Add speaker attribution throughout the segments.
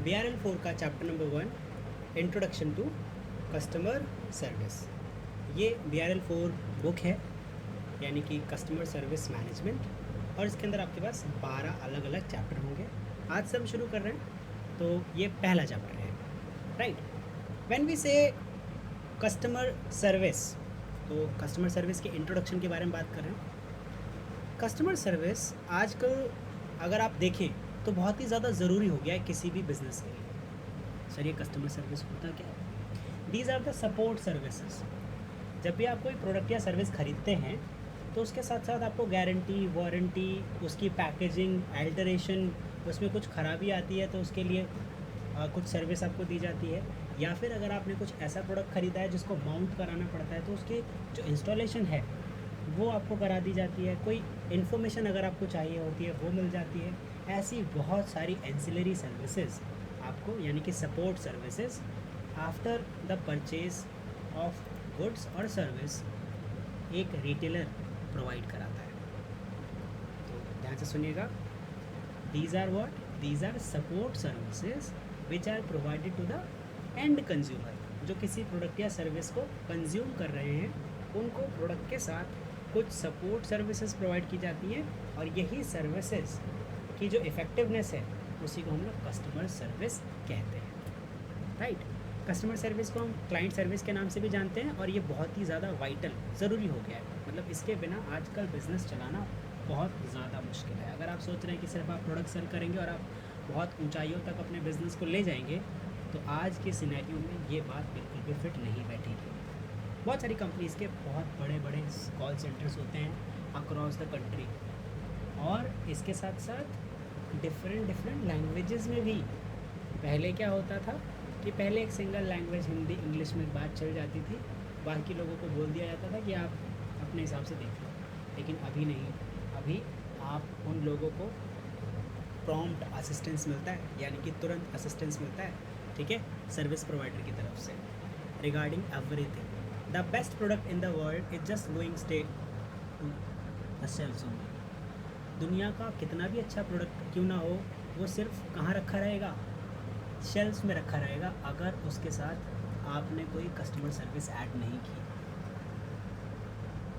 Speaker 1: BRL4 का chapter number 1 introduction to customer service. ये BRL4 book है, यानी कि कस्टमर सर्विस मैनेजमेंट, और इसके अंदर आपके पास 12 अलग अलग चैप्टर होंगे। आज से हम शुरू कर रहे हैं, तो ये पहला चैप्टर है, राइट। व्हेन वी से कस्टमर सर्विस, तो कस्टमर सर्विस के इंट्रोडक्शन के बारे में बात कर रहे हैं। कस्टमर सर्विस आजकल अगर आप देखें तो बहुत ही ज़्यादा ज़रूरी हो गया है किसी भी बिज़नेस के लिए। सर, ये कस्टमर सर्विस होता क्या है? These are the support services. जब भी आप कोई प्रोडक्ट या सर्विस खरीदते हैं तो उसके साथ साथ आपको गारंटी, वारंटी, उसकी पैकेजिंग, अल्टरेशन, उसमें कुछ ख़राबी आती है तो उसके लिए कुछ सर्विस आपको दी जाती है। या फिर अगर आपने कुछ ऐसा प्रोडक्ट ख़रीदा है जिसको माउंट कराना पड़ता है तो उसकी जो इंस्टॉलेशन है वो आपको करा दी जाती है। कोई इन्फॉर्मेशन अगर आपको चाहिए होती है वो मिल जाती है। ऐसी बहुत सारी एंसिलरी सर्विसेज आपको, यानी कि support services after the purchase of goods और सर्विस एक रिटेलर प्रोवाइड कराता है। तो ध्यान से सुनिएगा, these are what? These are support services which are provided to the end consumer. जो किसी प्रोडक्ट या सर्विस को कंज्यूम कर रहे हैं उनको प्रोडक्ट के साथ कुछ सपोर्ट सर्विसेज प्रोवाइड की जाती हैं, और यही सर्विसेज की जो इफ़ेक्टिवनेस है उसी को हम लोग कस्टमर सर्विस कहते हैं, राइट। कस्टमर सर्विस को हम क्लाइंट सर्विस के नाम से भी जानते हैं, और ये बहुत ही ज़्यादा वाइटल ज़रूरी हो गया है। मतलब इसके बिना आजकल बिज़नेस चलाना बहुत ज़्यादा मुश्किल है। अगर आप सोच रहे हैं कि सिर्फ आप प्रोडक्ट सेल करेंगे और आप बहुत ऊंचाइयों तक अपने बिज़नेस को ले जाएंगे, तो आज के सिनेरियो में ये बात बिल्कुल भी फिट नहीं बैठेगी। बहुत सारी कंपनीज़ के बहुत बड़े बड़े कॉल सेंटर्स होते हैं अक्रॉस द कंट्री, और इसके साथ साथ डिफरेंट लैंग्वेजेस में भी। पहले क्या होता था कि पहले एक सिंगल लैंग्वेज, हिंदी इंग्लिश में बात चल जाती थी, बाकी लोगों को बोल दिया जाता था कि आप अपने हिसाब से देख लो। लेकिन अभी नहीं, अभी आप उन लोगों को प्रॉम्प्ट असिस्टेंस मिलता है, यानी कि तुरंत असिस्टेंस मिलता है, ठीक है, सर्विस प्रोवाइडर की तरफ से regarding everything. The best product in the world is just going stay to the sales only. दुनिया का कितना भी अच्छा प्रोडक्ट क्यों ना हो, वो सिर्फ कहाँ रखा रहेगा? शेल्फ्स में रखा रहेगा, अगर उसके साथ आपने कोई कस्टमर सर्विस ऐड नहीं की।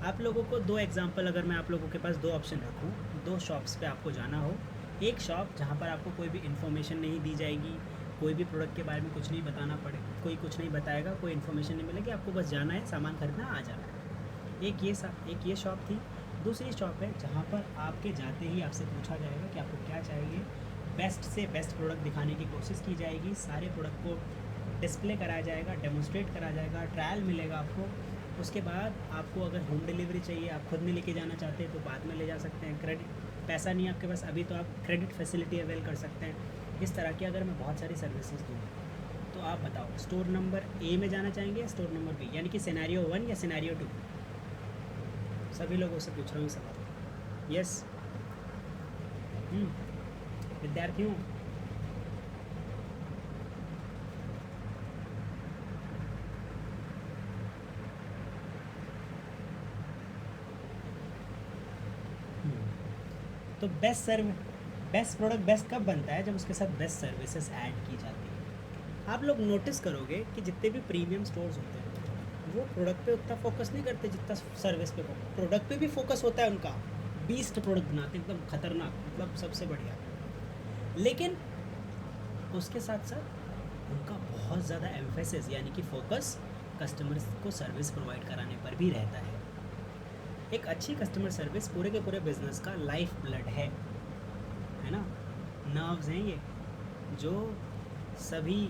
Speaker 1: आप लोगों को दो एग्जांपल, अगर मैं आप लोगों के पास दो ऑप्शन रखूं, दो शॉप्स पे आपको जाना हो। एक शॉप जहां पर आपको कोई भी इन्फॉर्मेशन नहीं दी जाएगी, कोई भी प्रोडक्ट के बारे में कुछ नहीं बताना पड़े, कोई कुछ नहीं बताएगा, कोई इन्फॉर्मेशन नहीं मिलेगी, आपको बस जाना है, सामान खरीदना, आ जाना है। एक ये शॉप थी। दूसरी शॉप है जहाँ पर आपके जाते ही आपसे पूछा जाएगा कि आपको क्या चाहिए, बेस्ट से बेस्ट प्रोडक्ट दिखाने की कोशिश की जाएगी, सारे प्रोडक्ट को डिस्प्ले कराया जाएगा, डेमोस्ट्रेट कराया जाएगा, ट्रायल मिलेगा आपको। उसके बाद आपको अगर होम डिलीवरी चाहिए, आप खुद में लेके जाना चाहते हैं तो बाद में ले जा सकते हैं। क्रेडिट पैसा नहीं आपके पास अभी, तो आप क्रेडिट फैसिलिटी अवेल कर सकते हैं। इस तरह की अगर मैं बहुत सारी सर्विसेज दूँ, तो आप बताओ स्टोर नंबर ए में जाना चाहेंगे या स्टोर नंबर बी, यानी कि सिनेरियो 1 या सिनेरियो 2? सभी लोगों से पूछ रहा हूँ सवाल। यस, विद्यार्थियों, तो बेस्ट प्रोडक्ट बेस्ट कब बनता है? जब उसके साथ बेस्ट सर्विसेज ऐड की जाती है। आप लोग नोटिस करोगे कि जितने भी प्रीमियम स्टोर्स होते हैं वो प्रोडक्ट पे उतना फोकस नहीं करते जितना सर्विस पे। प्रोडक्ट पे भी फोकस होता है उनका, 20 प्रोडक्ट बनाते हैं एकदम खतरनाक, मतलब सबसे बढ़िया, लेकिन उसके साथ साथ उनका बहुत ज़्यादा एम्फेसिस, यानी कि फोकस कस्टमर्स को सर्विस प्रोवाइड कराने पर भी रहता है। एक अच्छी कस्टमर सर्विस पूरे के पूरे बिजनेस का लाइफ ब्लड है ना। नर्व्स हैं ये, जो सभी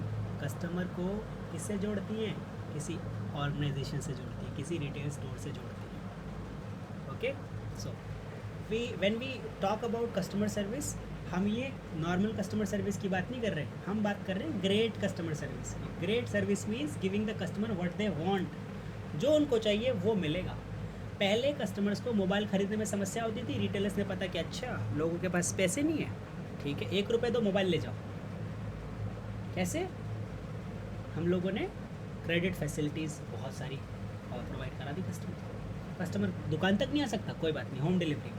Speaker 1: कस्टमर को किससे जोड़ती हैं? किसी ऑर्गेनाइजेशन से जोड़ती है, किसी रिटेल स्टोर से जोड़ती है। Okay, so when we talk about customer service, हम ये नॉर्मल कस्टमर सर्विस की बात नहीं कर रहे, हम बात कर रहे हैं ग्रेट कस्टमर सर्विस की। Great service means giving the customer what they want, जो उनको चाहिए वो मिलेगा। पहले कस्टमर्स को मोबाइल ख़रीदने में समस्या होती थी, रिटेलर्स ने पता कि अच्छा लोगों के पास पैसे नहीं है, ठीक है, 1 रुपये दो, मोबाइल ले जाओ। कैसे? हम लोगों ने क्रेडिट फैसिलिटीज़ बहुत सारी प्रोवाइड करा दी कस्टमर दुकान तक नहीं आ सकता, कोई बात नहीं, होम डिलीवरी।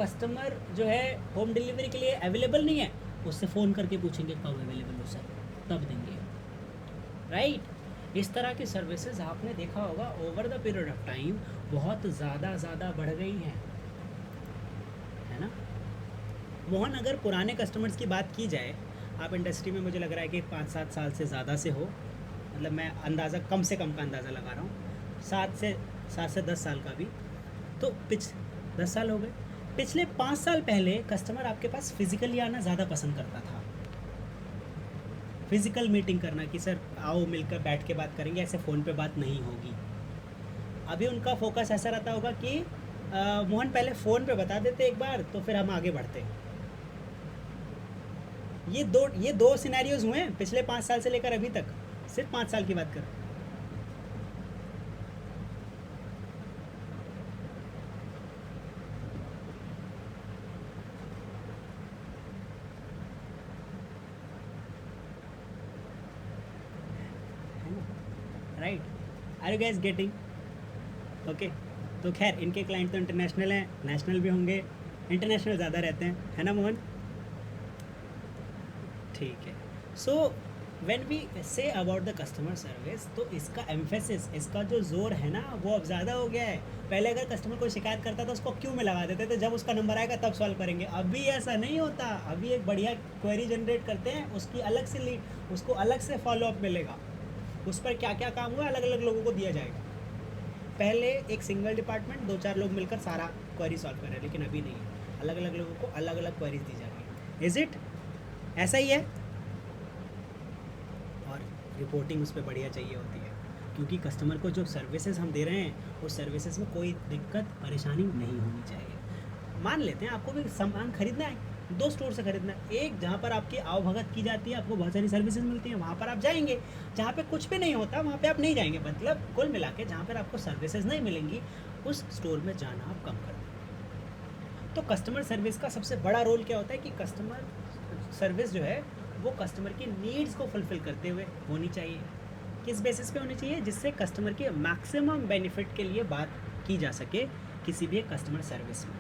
Speaker 1: कस्टमर जो है होम डिलीवरी के लिए अवेलेबल नहीं है, उससे फ़ोन करके पूछेंगे कब अवेलेबल हो सर, तब देंगे, राइट। इस तरह की सर्विसेज आपने देखा होगा over the period of time बहुत ज़्यादा बढ़ गई हैं, है ना। मोहन, अगर पुराने कस्टमर्स की बात की जाए, आप इंडस्ट्री में मुझे लग रहा है कि 5-7 साल से ज़्यादा से हो, मतलब मैं अंदाज़ा कम से कम का अंदाज़ा लगा रहा हूँ, 7 से 10 साल का भी, तो 10 साल हो गए। पिछले 5 साल पहले कस्टमर आपके पास फिज़िकली आना ज़्यादा पसंद करता था, फिज़िकल मीटिंग करना कि सर आओ मिलकर बैठ के बात करेंगे, ऐसे फ़ोन पे बात नहीं होगी। अभी उनका फोकस ऐसा रहता होगा कि मोहन पहले फ़ोन पे बता देते एक बार, तो फिर हम आगे बढ़ते। ये दो सिनेरियोज हुए हैं पिछले 5 साल से लेकर अभी तक, सिर्फ 5 साल की बात कर। Right, are you guys getting? Okay, तो खैर इनके क्लाइंट तो इंटरनेशनल हैं, नेशनल भी होंगे, इंटरनेशनल ज़्यादा रहते हैं, है ना मोहन? ठीक है। So when we say about the customer service, तो इसका एम्फेसिस, इसका जो जोर है ना वो अब ज़्यादा हो गया है। पहले अगर कस्टमर कोई शिकायत करता था उसको क्यों में लगा देते थे, जब उसका नंबर आएगा तब सॉल्व करेंगे। अभी ऐसा नहीं होता, अभी एक बढ़िया क्वेरी जनरेट करते हैं, उसकी अलग से लीड, उसको अलग से फॉलोअप मिलेगा, उस पर क्या क्या काम हुआ अलग अलग लोगों को दिया जाएगा। पहले एक सिंगल डिपार्टमेंट 2-4 लोग मिलकर सारा क्वेरी सॉल्व कर रहे हैं, लेकिन अभी नहीं है, अलग अलग लोगों को अलग अलग क्वेरीज दी जा रही है। Is it? ऐसा ही है। और रिपोर्टिंग उस पर बढ़िया चाहिए होती है, क्योंकि कस्टमर को जो सर्विसेज हम दे रहे हैं उस सर्विसेज में कोई दिक्कत परेशानी नहीं होनी चाहिए। मान लेते हैं आपको भी सामान खरीदना है, 2 स्टोर से खरीदना है, एक जहाँ पर आपकी आवभगत की जाती है, आपको बहुत सारी सर्विसेज मिलती हैं, वहाँ पर आप जाएंगे। जहाँ पे कुछ भी नहीं होता वहाँ पे आप नहीं जाएंगे। मतलब कुल मिला के जहाँ पर आपको सर्विसेज नहीं मिलेंगी उस स्टोर में जाना आप कम कर देंगे। तो कस्टमर सर्विस का सबसे बड़ा रोल क्या होता है कि कस्टमर सर्विस जो है वो कस्टमर की नीड्स को फुलफ़िल करते हुए होनी चाहिए। किस बेसिस पे होनी चाहिए? जिससे कस्टमर के मैक्सिमम बेनिफिट के लिए बात की जा सके किसी भी कस्टमर सर्विस में।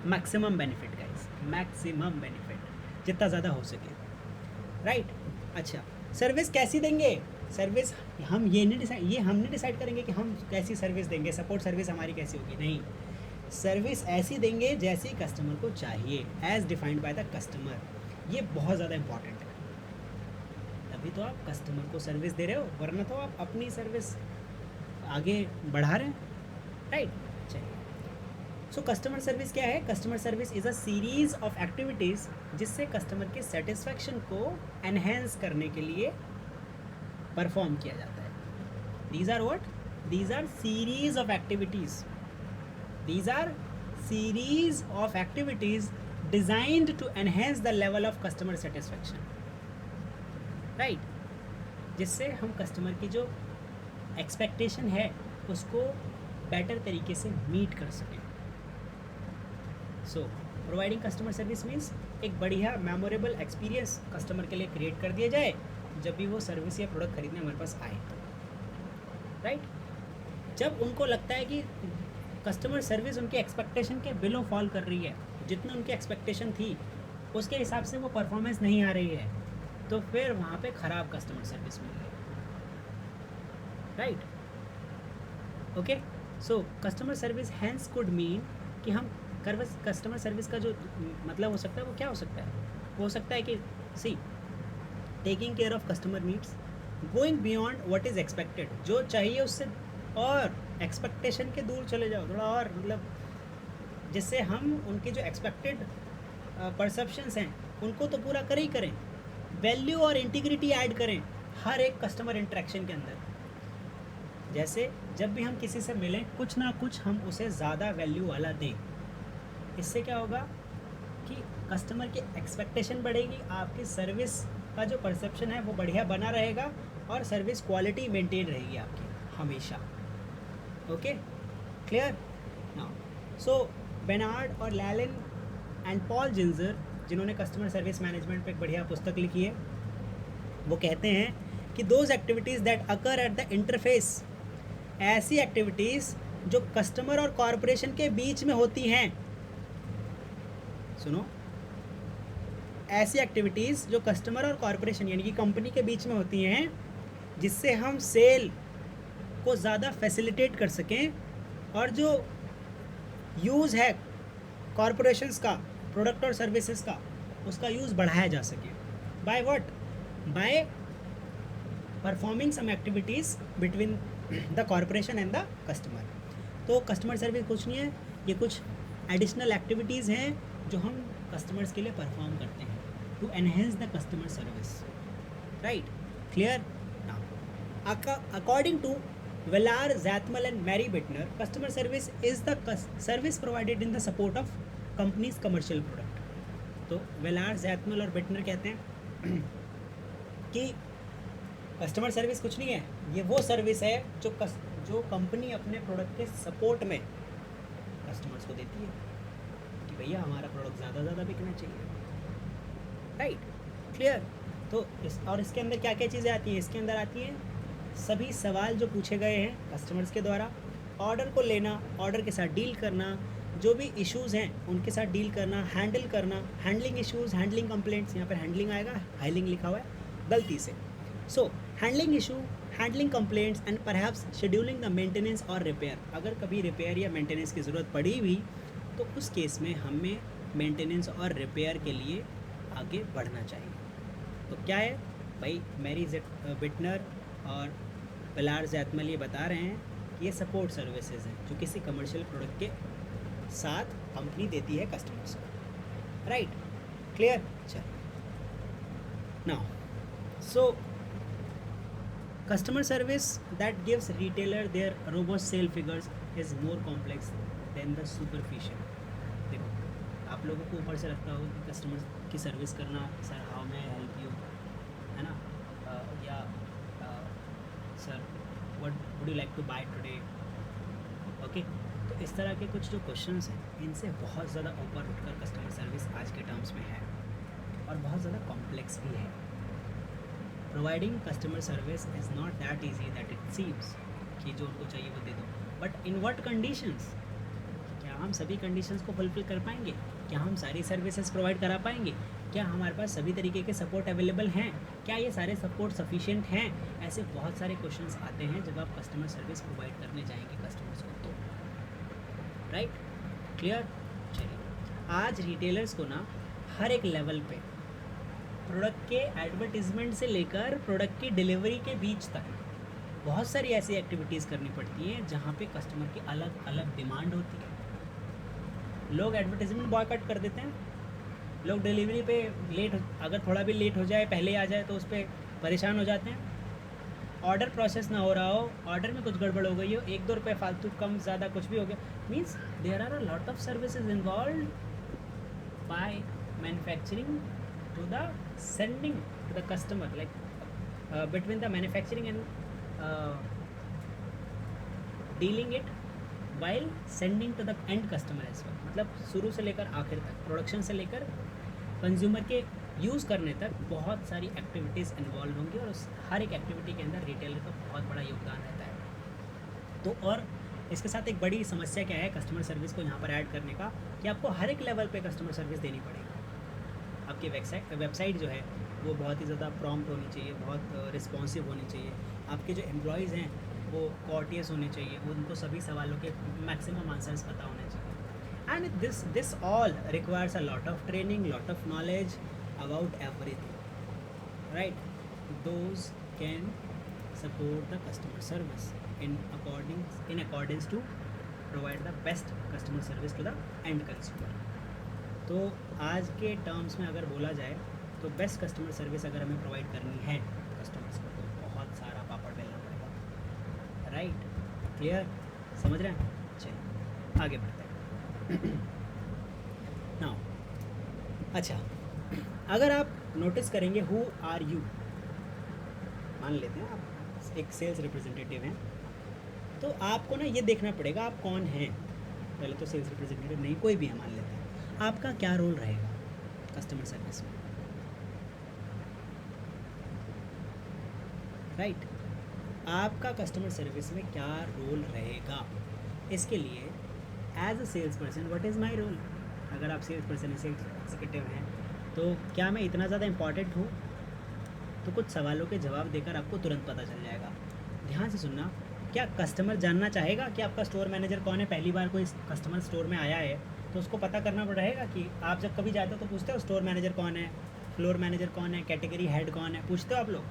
Speaker 1: Maximum benefit guys, maximum benefit जितना ज़्यादा हो सके, राइट। अच्छा, सर्विस कैसी देंगे? सर्विस हम ये हमने डिसाइड करेंगे कि हम कैसी सर्विस देंगे, सपोर्ट सर्विस हमारी कैसी होगी, नहीं। सर्विस ऐसी देंगे जैसी कस्टमर को चाहिए, as defined by the customer. ये बहुत ज़्यादा इंपॉर्टेंट है, तभी तो आप कस्टमर को सर्विस दे रहे हो, वरना तो आप अपनी सर्विस आगे बढ़ा रहे हैं, राइट। चलिए, सो कस्टमर सर्विस क्या है? Customer service is a series of activities जिससे कस्टमर के सेटिस्फैक्शन को एनहेंस करने के लिए परफॉर्म किया जाता है। These are what? These are series of activities, these are series of activities designed to enhance the level of customer satisfaction, right, जिससे हम कस्टमर की जो एक्सपेक्टेशन है उसको बेटर तरीके से मीट कर सकें। सो प्रोवाइडिंग कस्टमर सर्विस मीन्स एक बढ़िया मेमोरेबल एक्सपीरियंस कस्टमर के लिए क्रिएट कर दिया जाए जब भी वो सर्विस या प्रोडक्ट खरीदने हमारे पास आए, राइट। जब उनको लगता है कि कस्टमर सर्विस उनके एक्सपेक्टेशन के बिलो फॉल कर रही है, जितना उनकी एक्सपेक्टेशन थी उसके हिसाब से वो परफॉर्मेंस नहीं आ रही है, तो फिर वहाँ पे ख़राब कस्टमर सर्विस मिल रही है, right. Okay, so customer service hence could mean कि हम कस्टमर सर्विस का जो मतलब हो सकता है वो क्या हो सकता है? वो हो सकता है कि see taking care of customer needs, going beyond what is expected, जो चाहिए उससे और एक्सपेक्टेशन के दूर चले जाओ थोड़ा, और मतलब जिससे हम उनके जो एक्सपेक्टेड परसेप्शंस हैं उनको तो पूरा कर ही करें, वैल्यू और इंटीग्रिटी ऐड करें हर एक कस्टमर इंटरेक्शन के अंदर। जैसे जब भी हम किसी से मिलें कुछ ना कुछ हम उसे ज़्यादा वैल्यू वाला दें, इससे क्या होगा कि कस्टमर की एक्सपेक्टेशन बढ़ेगी, आपकी सर्विस का जो परसेप्शन है वो बढ़िया बना रहेगा और सर्विस क्वालिटी मेंटेन रहेगी आपकी हमेशा। Okay, clear now. So Bernard और लैलिन एंड पॉल जिंजर, जिन्होंने कस्टमर सर्विस मैनेजमेंट पे एक बढ़िया पुस्तक लिखी है, वो कहते हैं कि those activities that occur at the interface, ऐसी एक्टिविटीज़ जो कस्टमर और कॉरपोरेशन के बीच में होती हैं, सुनो, ऐसी एक्टिविटीज़ जो कस्टमर और कॉरपोरेशन यानी कि कंपनी के बीच में होती हैं, जिससे हम सेल को ज़्यादा फैसिलिटेट कर सकें और जो यूज़ है कॉरपोरेशंस का प्रोडक्ट और सर्विसेज का, उसका यूज़ बढ़ाया जा सके। By what? By performing some activities between the corporation and the customer. तो कस्टमर सर्विस कुछ नहीं है, ये कुछ एडिशनल एक्टिविटीज़ हैं जो हम कस्टमर्स के लिए परफॉर्म करते हैं to enhance the customer service, right? Clear? Now according to Villar, Zathmal and Mary Bittner, customer service is the service provided in the support of company's commercial product. तो Villar, Zathmal और Bittner कहते हैं कि customer service कुछ नहीं है, ये वो सर्विस है जो कंपनी अपने प्रोडक्ट के सपोर्ट में कस्टमर्स को देती है कि भैया हमारा प्रोडक्ट ज़्यादा बिकना चाहिए, राइट? क्लियर? तो इसके अंदर क्या क्या चीज़ें आती हैं? इसके अंदर आती हैं सभी सवाल जो पूछे गए हैं कस्टमर्स के द्वारा, ऑर्डर को लेना, ऑर्डर के साथ डील करना, जो भी इश्यूज़ हैं उनके साथ डील करना, हैंडल करना, हैंडलिंग इश्यूज़, हैंडलिंग कंप्लेंट्स, यहाँ पर हैंडलिंग आएगा, हाइलिंग लिखा हुआ है गलती से। So handling issue, handling complaints and perhaps scheduling the maintenance और रिपेयर। अगर कभी रिपेयर या मेंटेनेंस की ज़रूरत पड़ी भी तो उस केस में हमें मेंटेनेंस और रिपेयर के लिए आगे बढ़ना चाहिए। तो क्या है भाई, मैरी बिटनर और विलार जैतमल ये बता रहे हैं कि ये सपोर्ट सर्विसेज हैं जो किसी कमर्शियल प्रोडक्ट के साथ कंपनी देती है कस्टमर्स को, राइट? क्लियर? चल now so customer service that gives retailer their robust sale figures is more complex than the superficial. देखो, आप लोगों को ऊपर से लगता हो कि कस्टमर की सर्विस करना, sir how may I help you, है ना, या sir what would you like to buy today, okay? तो इस तरह के कुछ जो क्वेश्चंस हैं, इनसे बहुत ज़्यादा ऊपर उठकर कस्टमर सर्विस आज के टर्म्स में है और बहुत ज़्यादा कॉम्प्लेक्स भी है। Providing customer service is not that easy that it seems, कि जो उनको चाहिए वो दे दो, बट इन व्हाट कंडीशंस? क्या हम सभी कंडीशंस को फुलफिल कर पाएंगे? क्या हम सारी सर्विसेज प्रोवाइड करा पाएंगे? क्या हमारे पास सभी तरीके के सपोर्ट अवेलेबल हैं? क्या ये सारे सपोर्ट सफिशिएंट हैं? ऐसे बहुत सारे क्वेश्चंस आते हैं जब आप कस्टमर सर्विस प्रोवाइड करने जाएंगे कस्टमर्स को, तो राइट? क्लियर? चलिए, आज रिटेलर्स को ना हर एक लेवल पे प्रोडक्ट के एडवर्टीजमेंट से लेकर प्रोडक्ट की डिलीवरी के बीच तक बहुत सारी ऐसी एक्टिविटीज़ करनी पड़ती हैं जहाँ पे कस्टमर की अलग अलग डिमांड होती है। लोग एडवर्टीजमेंट बॉयकॉट कर देते हैं, लोग डिलीवरी पे लेट, अगर थोड़ा भी लेट हो जाए, पहले आ जाए तो उस पर परेशान हो जाते हैं। ऑर्डर प्रोसेस ना हो रहा हो, ऑर्डर में कुछ गड़बड़ हो गई हो, 1-2 रुपये फालतू कम ज़्यादा कुछ भी हो गया, means there are a lot of services involve by manufacturing to the sending to the customer, like between the manufacturing and dealing it while sending to the end customer as well. मतलब शुरू से लेकर आखिर तक, production से लेकर consumer के use करने तक बहुत सारी एक्टिविटीज़ इन्वॉल्व होंगी और उस हर एक एक्टिविटी के अंदर रिटेलर का बहुत बड़ा योगदान रहता है। तो और इसके साथ एक बड़ी समस्या क्या है कस्टमर सर्विस को यहाँ पर ऐड करने का, कि आपको हर एक लेवल पे कस्टमर सर्विस देनी पड़ेगी। आपकी वेबसाइट जो है वो बहुत ही ज़्यादा प्रॉम्प्ट होनी चाहिए, बहुत रिस्पॉन्सिव होनी चाहिए। आपके जो एम्प्लॉयज़ हैं वो कॉर्टियस होने चाहिए, उनको सभी सवालों के मैक्सिमम आंसर्स पता होने चाहिए। And this all requires a lot of training, lot of knowledge about everything, right? Those can support the customer service in accordance to provide the best customer service to the end consumer. तो आज के terms में अगर बोला जाए तो best customer service अगर हमें प्रोवाइड करनी है कस्टमर्स को तो बहुत सारा पापड़ बेलना पड़ेगा, राइट? क्लियर? समझ रहे हैं? चलिए आगे बढ़ते हैं। नाउ अच्छा, अगर आप नोटिस करेंगे हु आर यू, मान लेते हैं आप एक सेल्स रिप्रेजेंटेटिव हैं, तो आपको ना ये देखना पड़ेगा आप कौन हैं। पहले तो सेल्स रिप्रेजेंटेटिव नहीं, कोई भी है मान लेते हैं, आपका क्या रोल रहेगा कस्टमर सर्विस में, राइट? आपका कस्टमर सर्विस में क्या रोल रहेगा? इसके लिए as a sales person what is my role? अगर आप सेल्स पर्सन, सेल्स एग्जीक्यूटिव हैं तो क्या मैं इतना ज़्यादा इम्पॉर्टेंट हूँ? तो कुछ सवालों के जवाब देकर आपको तुरंत पता चल जाएगा। ध्यान से सुनना। क्या कस्टमर जानना चाहेगा कि आपका स्टोर मैनेजर कौन है? पहली बार कोई कस्टमर स्टोर में आया है तो उसको पता करना रहेगा कि आप जब कभी जाते हो तो पूछते हो स्टोर मैनेजर कौन है, फ्लोर मैनेजर कौन है, कैटेगरी हेड कौन है, पूछते हो आप लोग?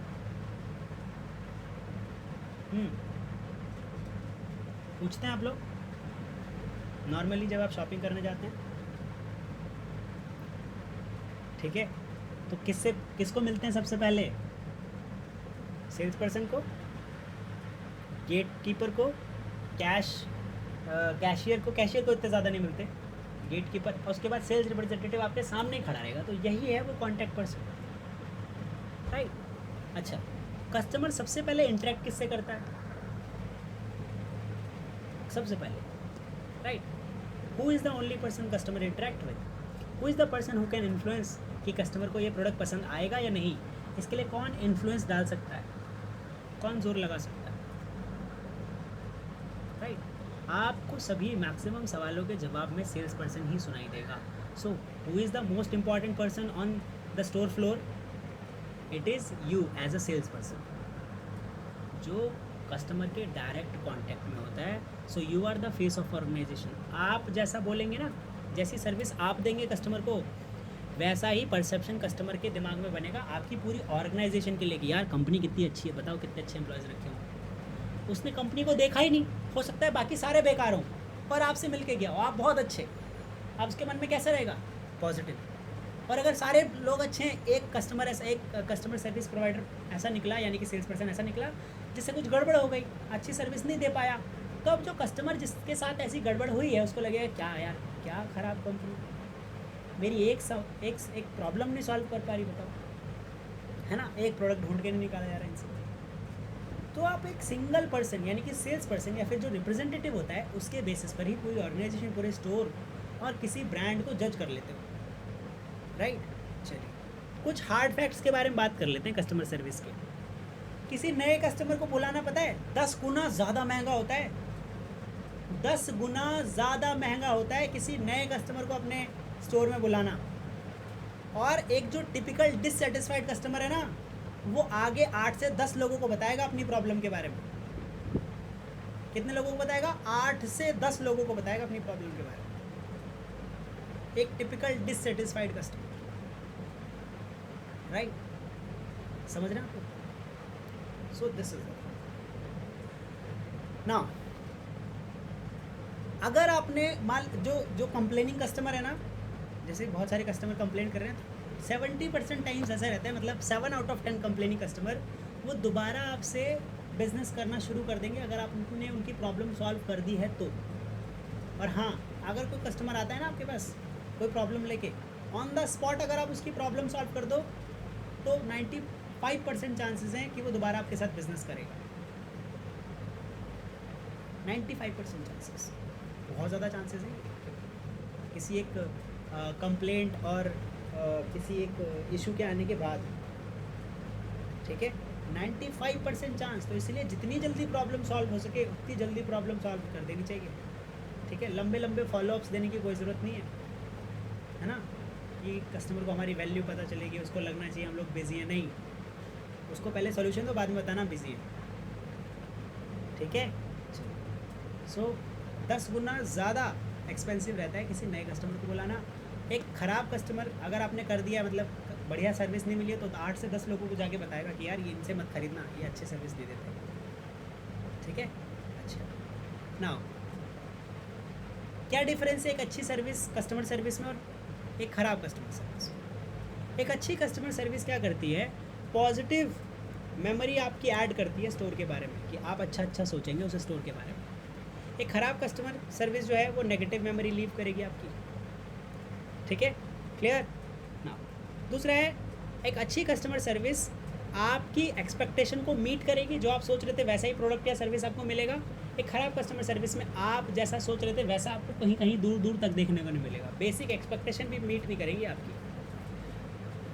Speaker 1: पूछते हैं आप लोग नॉर्मली जब आप शॉपिंग करने जाते हैं? ठीक है, तो किसको मिलते हैं सबसे पहले? सेल्स पर्सन को, गेट कीपर को, कैशियर को इतने ज़्यादा नहीं मिलते, गेट कीपर, और उसके बाद सेल्स रिप्रेजेंटेटिव आपके सामने ही खड़ा रहेगा, तो यही है वो कॉन्टैक्ट पर्सन, राइट। अच्छा, कस्टमर सबसे पहले इंटरेक्ट किससे करता है? सबसे पहले, right. Who is the only person customer interact with? Who is the person who can influence कि कस्टमर को ये प्रोडक्ट पसंद आएगा या नहीं? इसके लिए कौन इन्फ्लुएंस डाल सकता है, कौन जोर लगा सकता है, राइट। आपको सभी मैक्सिमम सवालों के जवाब में सेल्स पर्सन ही सुनाई देगा। So who is the most important person on the store floor? It is you as a sales person, जो कस्टमर के डायरेक्ट कांटेक्ट में होता है। So you are the face of organization. आप जैसा बोलेंगे ना, जैसी सर्विस आप देंगे कस्टमर को, वैसा ही परसेप्शन कस्टमर के दिमाग में बनेगा आपकी पूरी ऑर्गेनाइजेशन के लिए कि यार कंपनी कितनी अच्छी है, बताओ कितने अच्छे एम्प्लॉयज़ रखे हों। उसने कंपनी को देखा ही नहीं, हो सकता है बाकी सारे बेकार हों, और आपसे मिल के गया हो, आप बहुत अच्छे, आप उसके मन में कैसा रहेगा? पॉजिटिव। और अगर सारे लोग अच्छे हैं, एक कस्टमर सर्विस प्रोवाइडर ऐसा निकला, यानी कि सेल्स पर्सन ऐसा निकला जिससे कुछ गड़बड़ हो गई, अच्छी सर्विस नहीं दे पाया, तो अब जो कस्टमर जिसके साथ ऐसी गड़बड़ हुई है उसको लगेगा क्या यार, क्या ख़राब कंपनी, मेरी एक प्रॉब्लम नहीं सॉल्व कर पा रही, बताओ, है ना, एक प्रोडक्ट ढूंढ के नहीं निकाला जा रहा है इनसे। तो आप एक सिंगल पर्सन यानी कि सेल्स पर्सन या फिर जो रिप्रेजेंटेटिव होता है उसके बेसिस पर ही पूरी ऑर्गेनाइजेशन, पूरे स्टोर और किसी ब्रांड को जज कर लेते हो, राइट। चलिए कुछ हार्ड फैक्ट्स के बारे में बात कर लेते हैं कस्टमर सर्विस के। किसी नए कस्टमर को बुलाना पता है 10 गुना ज़्यादा महंगा होता है, 10 गुना ज़्यादा महंगा होता है किसी नए कस्टमर को अपने स्टोर में बुलाना। और एक जो टिपिकल डिससेटिस्फाइड कस्टमर है ना, वो आगे 8 से 10 लोगों को बताएगा अपनी प्रॉब्लम के बारे में। कितने लोगों को बताएगा? 8 से 10 लोगों को बताएगा अपनी प्रॉब्लम के बारे में। एक टिपिकल डिससेटिस्फाइड कस्टमर, राइट, समझ रहे हैं आपको? सो दिस इज नाउ, अगर आपने जो कंप्लेनिंग कस्टमर है ना, जैसे बहुत सारे कस्टमर कंप्लेन कर रहे हैं, 70% टाइम्स ऐसा रहता है, मतलब 7 आउट ऑफ 10 कंप्लेनिंग कस्टमर वो दोबारा आपसे बिजनेस करना शुरू कर देंगे अगर आपने उनकी प्रॉब्लम सॉल्व कर दी है तो। और हाँ, अगर कोई कस्टमर आता है ना आपके पास कोई प्रॉब्लम लेके, ऑन द स्पॉट अगर आप उसकी प्रॉब्लम सॉल्व कर दो तो 95% चांसेस हैं कि वो दोबारा आपके साथ बिजनेस करेगा। 95% चांसेस, बहुत ज़्यादा चांसेस हैं। किसी एक कंप्लेंट और किसी एक इशू के आने के बाद, ठीक है, 95% चांस। तो इसलिए जितनी जल्दी प्रॉब्लम सॉल्व हो सके उतनी जल्दी प्रॉब्लम सॉल्व कर देनी चाहिए, ठीक है। लंबे लंबे फॉलोअप्स देने की कोई ज़रूरत नहीं है ना, कि कस्टमर को हमारी वैल्यू पता चलेगी, उसको लगना चाहिए हम लोग बिजी हैं। नहीं, उसको पहले सॉल्यूशन दो, बाद में बताना बिजी है, ठीक है। सो 10 गुना ज़्यादा एक्सपेंसिव रहता है किसी नए कस्टमर को बुलाना। एक ख़राब कस्टमर अगर आपने कर दिया, मतलब बढ़िया सर्विस नहीं मिली है, तो 8 से 10 लोगों को जाके बताएगा कि यार ये इनसे मत खरीदना, ये अच्छी सर्विस दे देते हैं, ठीक है। अच्छा, नाउ क्या डिफरेंस है एक अच्छी सर्विस कस्टमर सर्विस में और एक ख़राब कस्टमर सर्विस? एक अच्छी कस्टमर सर्विस क्या करती है, पॉजिटिव मेमोरी आपकी ऐड करती है स्टोर के बारे में, कि आप अच्छा सोचेंगे उस स्टोर के बारे में। एक ख़राब कस्टमर सर्विस जो है वो नेगेटिव मेमोरी लीव करेगी आपकी, ठीक है, क्लियर ना। दूसरा है, एक अच्छी कस्टमर सर्विस आपकी एक्सपेक्टेशन को मीट करेगी, जो आप सोच रहे थे वैसा ही प्रोडक्ट या सर्विस आपको मिलेगा। एक ख़राब कस्टमर सर्विस में आप जैसा सोच रहे थे वैसा आपको कहीं कहीं दूर दूर तक देखने को नहीं मिलेगा, बेसिक एक्सपेक्टेशन भी मीट नहीं करेगी आपकी।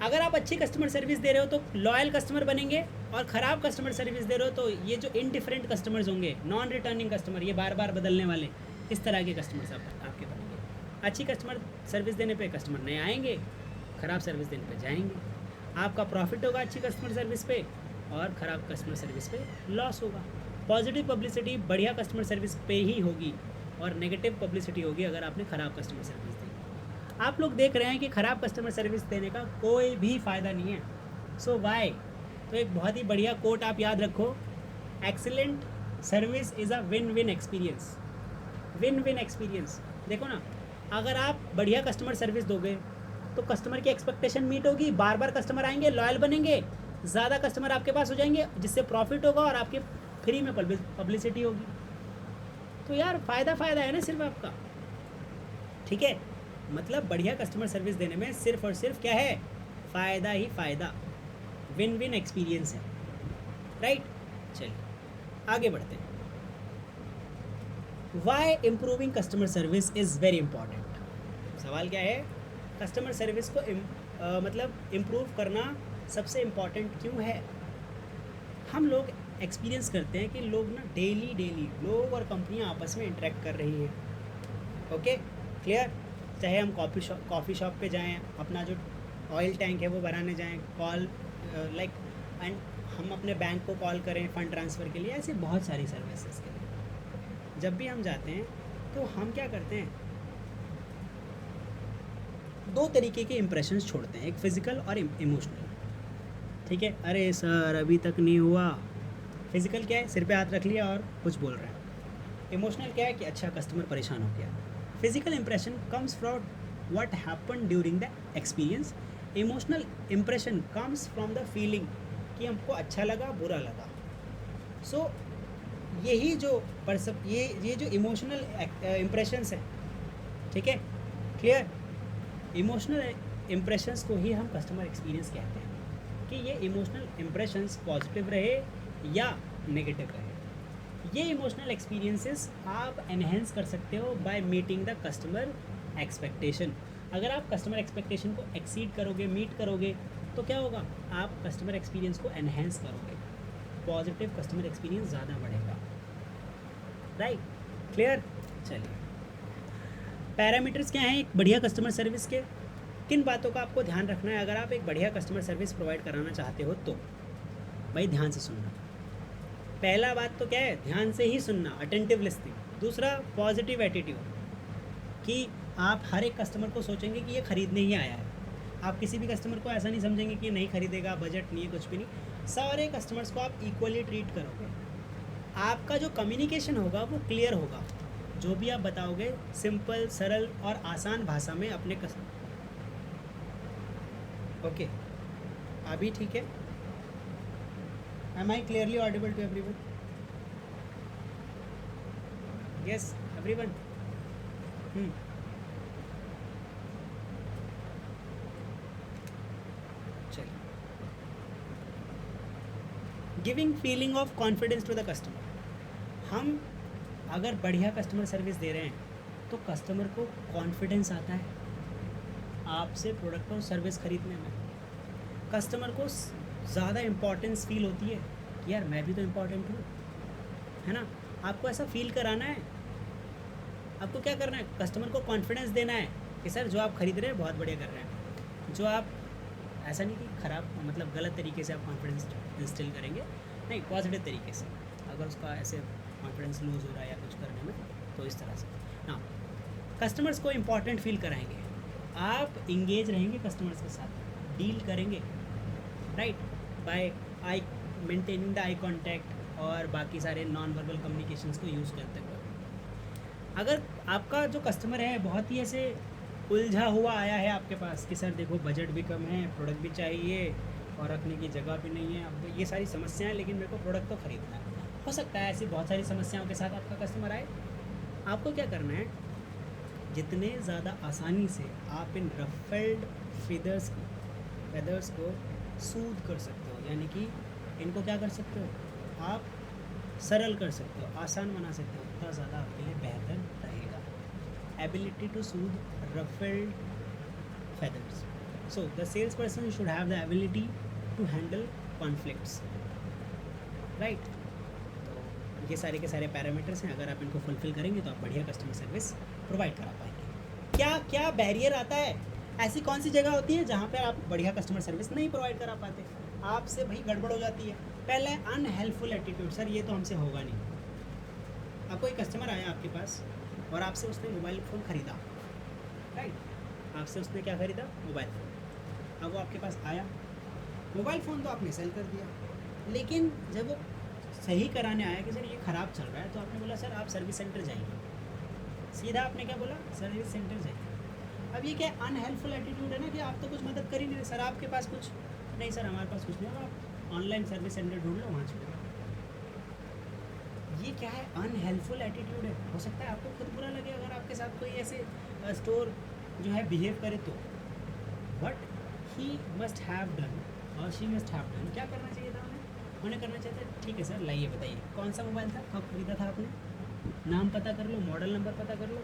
Speaker 1: अगर आप अच्छी कस्टमर सर्विस दे रहे हो तो लॉयल कस्टमर बनेंगे, और ख़राब कस्टमर सर्विस दे रहे हो तो ये जो इनडिफरेंट कस्टमर्स होंगे, नॉन रिटर्निंग कस्टमर, ये बार बार बदलने वाले, इस तरह के कस्टमर्स आपके बनेंगे। अच्छी कस्टमर सर्विस देने पे कस्टमर नए आएंगे, ख़राब सर्विस देने पे जाएंगे। आपका प्रॉफिट होगा अच्छी कस्टमर सर्विस पे और ख़राब कस्टमर सर्विस पे लॉस होगा। पॉजिटिव पब्लिसिटी बढ़िया कस्टमर सर्विस पे ही होगी और नेगेटिव पब्लिसिटी होगी अगर आपने ख़राब कस्टमर सर्विस दी। आप लोग देख रहे हैं कि ख़राब कस्टमर सर्विस देने का कोई भी फ़ायदा नहीं है। सो वाई? तो एक बहुत ही बढ़िया कोट आप याद रखो, excellent service is a win win experience. Win win experience. देखो ना, अगर आप बढ़िया कस्टमर सर्विस दोगे तो कस्टमर की एक्सपेक्टेशन मीट होगी, बार बार कस्टमर आएंगे, लॉयल बनेंगे, ज़्यादा कस्टमर आपके पास हो जाएंगे जिससे प्रॉफिट होगा और आपके फ्री में पब्लिसिटी होगी। तो यार फ़ायदा है ना सिर्फ आपका, ठीक है। मतलब बढ़िया कस्टमर सर्विस देने में सिर्फ और सिर्फ क्या है, फ़ायदा ही फ़ायदा, विन विन एक्सपीरियंस है, राइट। चलिए आगे बढ़ते हैं। Why improving customer service is very important. सवाल क्या है, कस्टमर सर्विस को मतलब इम्प्रूव करना सबसे इम्पॉर्टेंट क्यों है। हम लोग एक्सपीरियंस करते हैं कि लोग ना डेली लोग और कंपनियां आपस में इंटरेक्ट कर रही हैं, ओके क्लियर। चाहे हम कॉफ़ी शॉप पे जाएं, अपना जो ऑयल टैंक है वो भराने जाएं, कॉल लाइक एंड हम अपने बैंक को कॉल करें फ़ंड ट्रांसफ़र के लिए, ऐसे बहुत सारी सर्विसेज के लिए जब भी हम जाते हैं तो हम क्या करते हैं, दो तरीके के इंप्रेशंस छोड़ते हैं, एक फ़िज़िकल और इमोशनल, ठीक है। अरे सर अभी तक नहीं हुआ। फिज़िकल क्या है, सिर पे हाथ रख लिया और कुछ बोल रहे हैं। इमोशनल क्या है कि अच्छा कस्टमर परेशान हो गया। Physical impression comes from what happen during the experience. Emotional impression comes from the feeling कि हमको अच्छा लगा बुरा लगा। सो यही जो ये जो इमोशनल इंप्रेशंस है, ठीक है क्लियर। इमोशनल इंप्रेशंस को ही हम कस्टमर एक्सपीरियंस कहते हैं कि ये इमोशनल इंप्रेशंस पॉजिटिव रहे या नेगेटिव रहे। ये इमोशनल एक्सपीरियंसेस आप एनहेंस कर सकते हो by meeting the customer expectation. अगर आप कस्टमर एक्सपेक्टेशन को एक्सीड करोगे, मीट करोगे, तो क्या होगा, आप कस्टमर एक्सपीरियंस को एनहेंस करोगे, पॉजिटिव कस्टमर एक्सपीरियंस ज़्यादा बढ़ेगा, राइट क्लियर। चलिए पैरामीटर्स क्या हैं एक बढ़िया कस्टमर सर्विस के, किन बातों का आपको ध्यान रखना है अगर आप एक बढ़िया कस्टमर सर्विस प्रोवाइड कराना चाहते हो तो। भाई ध्यान से सुनना, पहला बात तो क्या है, ध्यान से ही सुनना, अटेंटिव लिसनिंग। दूसरा पॉजिटिव एटीट्यूड, कि आप हर एक कस्टमर को सोचेंगे कि ये ख़रीदने ही आया है। आप किसी भी कस्टमर को ऐसा नहीं समझेंगे कि नहीं खरीदेगा, बजट नहीं है, कुछ भी नहीं। सारे कस्टमर्स को आप इक्वली ट्रीट करोगे। आपका जो कम्युनिकेशन होगा वो क्लियर होगा, जो भी आप बताओगे सिंपल, सरल और आसान भाषा में अपने ओके अभी ठीक है। Am I clearly audible to everyone? Yes, everyone. चलिए, giving feeling of confidence to the customer. हम अगर बढ़िया कस्टमर सर्विस दे रहे हैं तो कस्टमर को कॉन्फिडेंस आता है आपसे प्रोडक्ट और सर्विस खरीदने में। कस्टमर को ज़्यादा इम्पोर्टेंस फील होती है कि यार मैं भी तो इम्पोर्टेंट हूँ, है ना। आपको ऐसा फील कराना है। आपको क्या करना है, कस्टमर को कॉन्फिडेंस देना है कि सर जो आप खरीद रहे हैं बहुत बढ़िया कर रहे हैं। जो आप ऐसा नहीं कि ख़राब मतलब गलत तरीके से आप कॉन्फिडेंस इंस्टिल करेंगे, नहीं पॉजिटिव तरीके से। अगर उसका ऐसे कॉन्फिडेंस लूज़ हो रहा है या कुछ करने में, तो इस तरह से ना कस्टमर्स को इम्पोर्टेंट फील कराएंगे। आप इंगेज रहेंगे कस्टमर्स के साथ, डील करेंगे, right, by eye maintaining the eye contact और बाकी सारे नॉन वर्बल कम्युनिकेशंस को यूज़ करते हुए। अगर आपका जो कस्टमर है बहुत ही ऐसे उलझा हुआ आया है आपके पास कि सर देखो बजट भी कम है, प्रोडक्ट भी चाहिए और रखने की जगह भी नहीं है, अब ये सारी समस्याएं, लेकिन मेरे को प्रोडक्ट तो ख़रीदना है। हो सकता है ऐसी बहुत सारी समस्याओं के साथ आपका कस्टमर आए। आपको क्या करना है, जितने ज़्यादा आसानी से आप इन रफल्ड फेदर्स को सूद कर सकते हो, यानी कि इनको क्या कर सकते हो, आप सरल कर सकते हो, आसान बना सकते हो, उतना ज़्यादा आपके लिए बेहतर रहेगा। Ability to soothe ruffled feathers. So the salesperson should have the ability to handle conflicts, right? तो ये सारे के सारे पैरामीटर्स हैं, अगर आप इनको फुलफिल करेंगे तो आप बढ़िया कस्टमर सर्विस प्रोवाइड करा पाएंगे। क्या क्या बैरियर आता है ऐसी कौन सी जगह होती है जहाँ पर आप बढ़िया कस्टमर सर्विस नहीं प्रोवाइड करा पाते, आपसे भाई गड़बड़ हो जाती है। पहले अनहेल्पफुल एटीट्यूड, सर ये तो हमसे होगा नहीं। अब कोई कस्टमर आया आपके पास और आपसे उसने मोबाइल फ़ोन ख़रीदा, राइट, आपसे उसने क्या ख़रीदा, मोबाइल फ़ोन। अब वो आपके पास आया, मोबाइल फ़ोन तो आपने सेल कर दिया, लेकिन जब वो सही कराने आया कि सर ये ख़राब चल रहा है, तो आपने बोला सर आप सर्विस सेंटर जाइए। सीधा आपने क्या बोला, सर्विस सेंटर जाइए। अब ये क्या अनहेल्पफुल एटीट्यूड है ना कि आप तो कुछ मदद कर ही नहीं रहे। सर आपके पास कुछ नहीं, सर हमारे पास कुछ नहीं होगा, आप ऑनलाइन सर्विस सेंटर ढूंढ लो, वहाँ छोड़ो। ये क्या है, अनहेल्पफुल एटीट्यूड है। हो सकता है आपको खुद बुरा लगे अगर आपके साथ कोई ऐसे स्टोर जो है बिहेव करे तो, but he must have done और शी मस्ट हैव डन, क्या करना चाहिए था उन्हें करना चाहिए था, ठीक है सर लाइए बताइए कौन सा मोबाइल था, कब खरीदा था आपने, नाम पता कर लो, मॉडल नंबर पता कर लो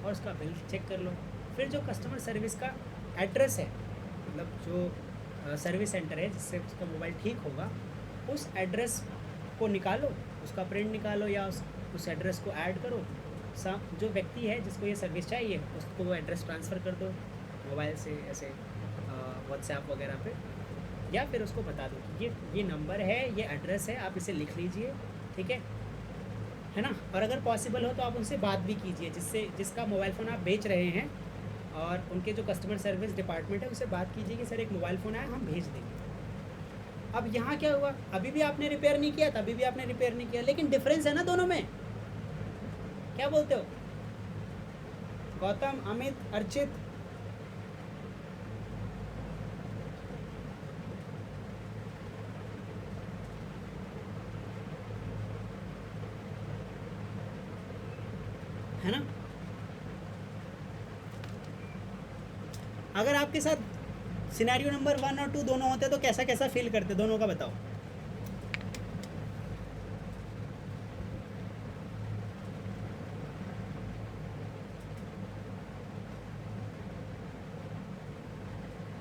Speaker 1: और उसका बिल चेक कर लो। फिर जो कस्टमर सर्विस का एड्रेस है, मतलब जो सर्विस सेंटर है जिससे उसका मोबाइल ठीक होगा, उस एड्रेस को निकालो, उसका प्रिंट निकालो या उस एड्रेस को ऐड करो। जो व्यक्ति है जिसको ये सर्विस चाहिए उसको वो एड्रेस ट्रांसफ़र कर दो मोबाइल से, ऐसे व्हाट्सएप वगैरह पे, या फिर उसको बता दो कि ये नंबर है, ये एड्रेस है, आप इसे लिख लीजिए, ठीक है ना। और अगर पॉसिबल हो तो आप उनसे बात भी कीजिए, जिसका मोबाइल फ़ोन आप बेच रहे हैं, और उनके जो कस्टमर सर्विस डिपार्टमेंट है उससे बात कीजिए कि सर एक मोबाइल फ़ोन आया, हम भेज देंगे। अब यहाँ क्या हुआ, अभी भी आपने रिपेयर नहीं किया, तभी भी आपने रिपेयर नहीं किया, लेकिन डिफरेंस है ना दोनों में। क्या बोलते हो गौतम, अमित, अर्चित? है ना। अगर आपके साथ सिनेरियो नंबर 1 और 2 दोनों होते तो कैसा कैसा फील करते, दोनों का बताओ।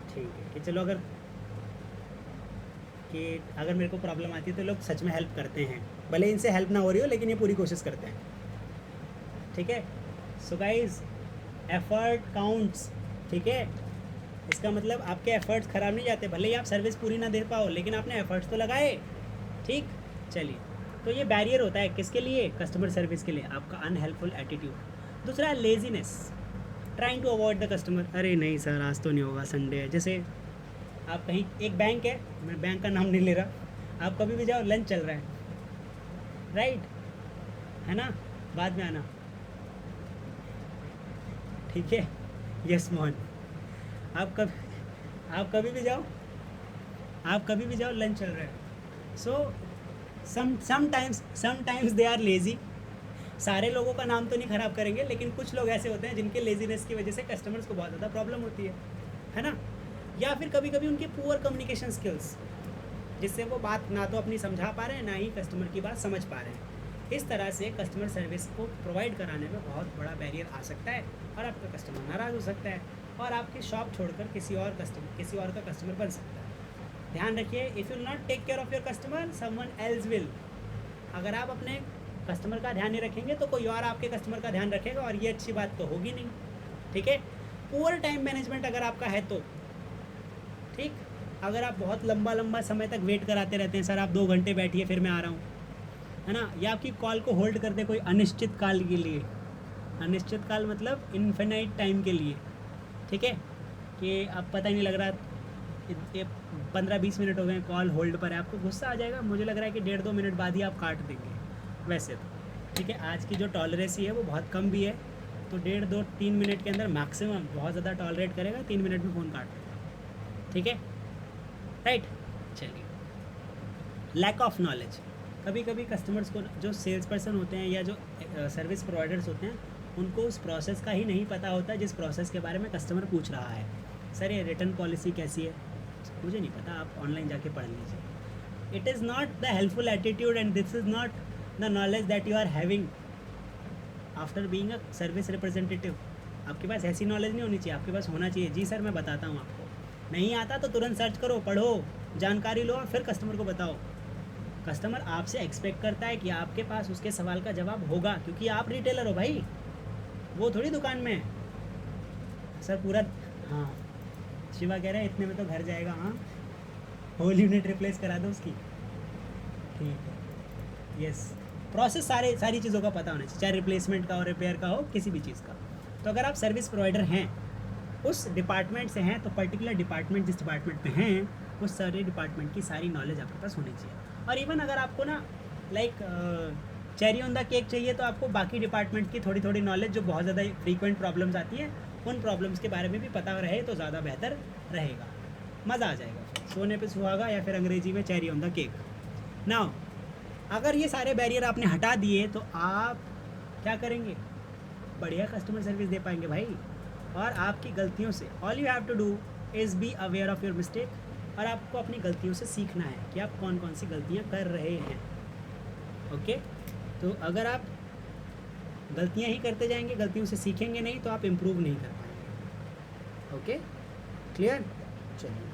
Speaker 1: ठीक है कि चलो अगर मेरे को प्रॉब्लम आती है तो लोग सच में हेल्प करते हैं, भले इनसे हेल्प ना हो रही हो, लेकिन ये पूरी कोशिश करते हैं, ठीक है। सो गाइस, एफर्ट काउंट्स, ठीक है। इसका मतलब आपके एफर्ट्स ख़राब नहीं जाते, भले ही आप सर्विस पूरी ना दे पाओ, लेकिन आपने एफर्ट्स तो लगाए, ठीक। चलिए, तो ये बैरियर होता है किसके लिए, कस्टमर सर्विस के लिए, आपका अनहेल्पफुल एटीट्यूड। दूसरा, laziness, trying to avoid the customer. अरे नहीं सर आज तो नहीं होगा, संडे है। जैसे आप कहीं, एक बैंक है, मैं बैंक का नाम नहीं ले रहा, आप कभी भी जाओ, लंच चल रहा है, राइट, है ना, बाद में आना, ठीक है, यस मोहन। आप कभी भी जाओ, लंच चल रहा है। So sometimes they are lazy. सारे लोगों का नाम तो नहीं ख़राब करेंगे, लेकिन कुछ लोग ऐसे होते हैं जिनके लेजीनेस की वजह से कस्टमर्स को बहुत ज़्यादा प्रॉब्लम होती है ना। या फिर कभी कभी उनके पुअर कम्युनिकेशन स्किल्स, जिससे वो बात ना तो अपनी समझा पा रहे हैं, ना ही कस्टमर की बात समझ पा रहे हैं। इस तरह से कस्टमर सर्विस को प्रोवाइड कराने में बहुत बड़ा बैरियर आ सकता है, और आपका कस्टमर नाराज़ हो सकता है, और आपकी शॉप छोड़कर किसी और का कस्टमर बन सकता है। ध्यान रखिए, if you not take care of your customer, someone else will. अगर आप अपने कस्टमर का ध्यान नहीं रखेंगे तो कोई और आपके कस्टमर का ध्यान रखेगा, और ये अच्छी बात तो होगी नहीं, ठीक है। पुअर टाइम मैनेजमेंट अगर आपका है तो ठीक, अगर आप बहुत लंबा समय तक वेट कराते रहते हैं, सर आप 2 घंटे बैठिए फिर मैं आ रहा हूँ, है ना, या आपकी कॉल को होल्ड कर दे कोई अनिश्चित काल के लिए, अनिश्चित काल मतलब इन्फिनाइट टाइम के लिए, ठीक है, कि आप पता ही नहीं लग रहा, 15-20 मिनट हो गए कॉल होल्ड पर है, आपको गुस्सा आ जाएगा। मुझे लग रहा है कि 1.5-2 मिनट बाद ही आप काट देंगे वैसे तो, ठीक है। आज की जो टॉलरेंसी है वो बहुत कम भी है, तो 1.5-2-3 मिनट के अंदर मैक्सिमम, बहुत ज़्यादा टॉलरेट करेगा 3 मिनट में फ़ोन काट देगा, ठीक है, राइट। चलिए, लैक ऑफ नॉलेज। कभी कभी कस्टमर्स को, जो सेल्स पर्सन होते हैं या जो सर्विस प्रोवाइडर्स होते हैं, उनको उस प्रोसेस का ही नहीं पता होता जिस प्रोसेस के बारे में कस्टमर पूछ रहा है। सर ये रिटर्न पॉलिसी कैसी है, मुझे नहीं पता, आप ऑनलाइन जाके पढ़ लीजिए। It is not the helpful attitude and this is not the knowledge that you are having after being a service representative. आपके पास ऐसी नॉलेज नहीं होनी चाहिए, आपके पास होना चाहिए, जी सर मैं बताता हूँ आपको, नहीं आता तो तुरंत सर्च करो, पढ़ो, जानकारी लो और फिर कस्टमर को बताओ। कस्टमर आपसे एक्सपेक्ट करता है कि आपके पास उसके सवाल का जवाब होगा, क्योंकि आप रिटेलर हो भाई, वो थोड़ी दुकान में है। सर पूरा, हाँ शिवा कह रहा है इतने में तो घर जाएगा। हाँ, होल यूनिट रिप्लेस करा दो उसकी। ठीक है, यस। प्रोसेस सारी चीज़ों का पता होना चाहिए, चाहे रिप्लेसमेंट का हो, रिपेयर का हो, किसी भी चीज़ का। तो अगर आप सर्विस प्रोवाइडर हैं, उस डिपार्टमेंट से हैं, तो पर्टिकुलर डिपार्टमेंट जिस डिपार्टमेंट में हैं उस सारे डिपार्टमेंट की सारी नॉलेज आपके पास होनी चाहिए। और इवन अगर आपको ना like cherry on the cake चाहिए तो आपको बाकी डिपार्टमेंट की थोड़ी नॉलेज, जो बहुत ज़्यादा फ्रीक्वेंट प्रॉब्लम्स आती हैं, उन प्रॉब्लम्स के बारे में भी पता रहे तो ज़्यादा बेहतर रहेगा, मज़ा आ जाएगा। सोने पे सुहागा, या फिर अंग्रेजी में cherry on the cake. Now अगर ये सारे बैरियर आपने हटा दिए तो आप क्या करेंगे? बढ़िया कस्टमर सर्विस दे पाएंगे भाई। और आपकी गलतियों से, all you have to do is be aware of your mistake. और आपको अपनी गलतियों से सीखना है कि आप कौन कौन सी गलतियाँ कर रहे हैं। ओके, तो अगर आप गलतियाँ ही करते जाएंगे, गलतियों से सीखेंगे नहीं, तो आप इम्प्रूव नहीं कर पाएंगे। Okay, clear? चलिए,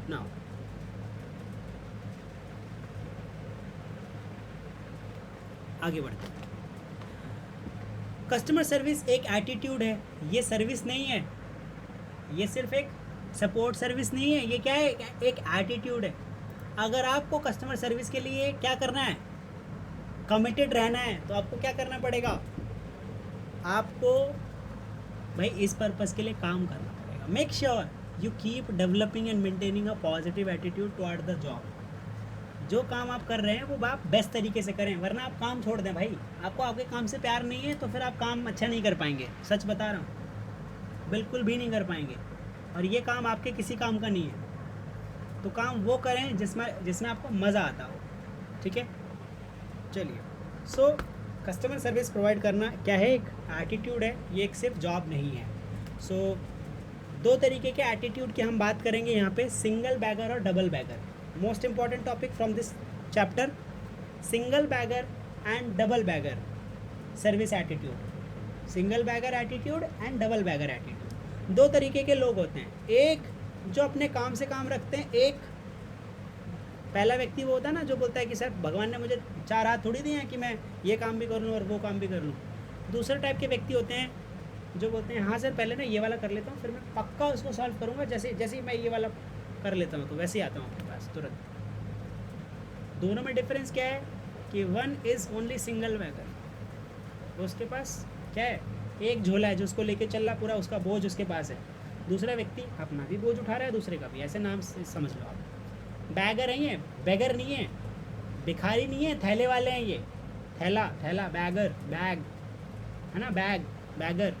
Speaker 1: नाउ आगे बढ़ते हैं। कस्टमर सर्विस एक एटीट्यूड है, ये सर्विस नहीं है, ये सिर्फ एक सपोर्ट सर्विस नहीं है, ये क्या है? एक एटीट्यूड है। अगर आपको कस्टमर सर्विस के लिए क्या करना है, कमिटेड रहना है, तो आपको क्या करना पड़ेगा? आपको भाई इस पर्पस के लिए काम करना पड़ेगा। Make sure you keep developing and maintaining a positive attitude toward the job. जो काम आप कर रहे हैं वो आप बेस्ट तरीके से करें, वरना आप काम छोड़ दें भाई। आपको आपके काम से प्यार नहीं है तो फिर आप काम अच्छा नहीं कर पाएंगे, सच बता रहा हूँ, बिल्कुल भी नहीं कर पाएंगे। और ये काम आपके किसी काम का नहीं है, तो काम वो करें जिसमें आपको मज़ा आता हो। ठीक है, चलिए। सो कस्टमर सर्विस प्रोवाइड करना क्या है? एक एटीट्यूड है, ये एक सिर्फ जॉब नहीं है। सो दो तरीके के एटीट्यूड की हम बात करेंगे यहाँ पे, सिंगल बैगर और double bagger. Most important topic from this chapter, single bagger and double bagger service attitude. Single bagger attitude and double bagger attitude, दो तरीके के लोग होते हैं। एक जो अपने काम से काम रखते हैं, एक पहला व्यक्ति वो होता है ना जो बोलता है कि सर भगवान ने मुझे चार हाथ थोड़ी दिए हैं कि मैं ये काम भी कर लूँ और वो काम भी कर लूँ। दूसरे टाइप के व्यक्ति होते हैं जो बोलते हैं हाँ सर पहले ना ये वाला कर लेता हूँ, फिर मैं पक्का उसको सॉल्व करूँगा, जैसे ही मैं ये वाला कर लेता हूँ तो वैसे ही आता हूँ आपके पास तुरंत। दोनों में डिफरेंस क्या है कि one is only single bagger, उसके पास क्या है? एक झोला है जो उसको लेके चल रहा, पूरा उसका बोझ उसके पास है। दूसरा व्यक्ति अपना भी बोझ उठा रहा है, दूसरे का भी, ऐसे नाम से समझ लो आप। बैगर नहीं है, बैगर नहीं है, भिखारी नहीं है, थैले वाले हैं ये। थैला बैगर, बैग है ना, बैगर,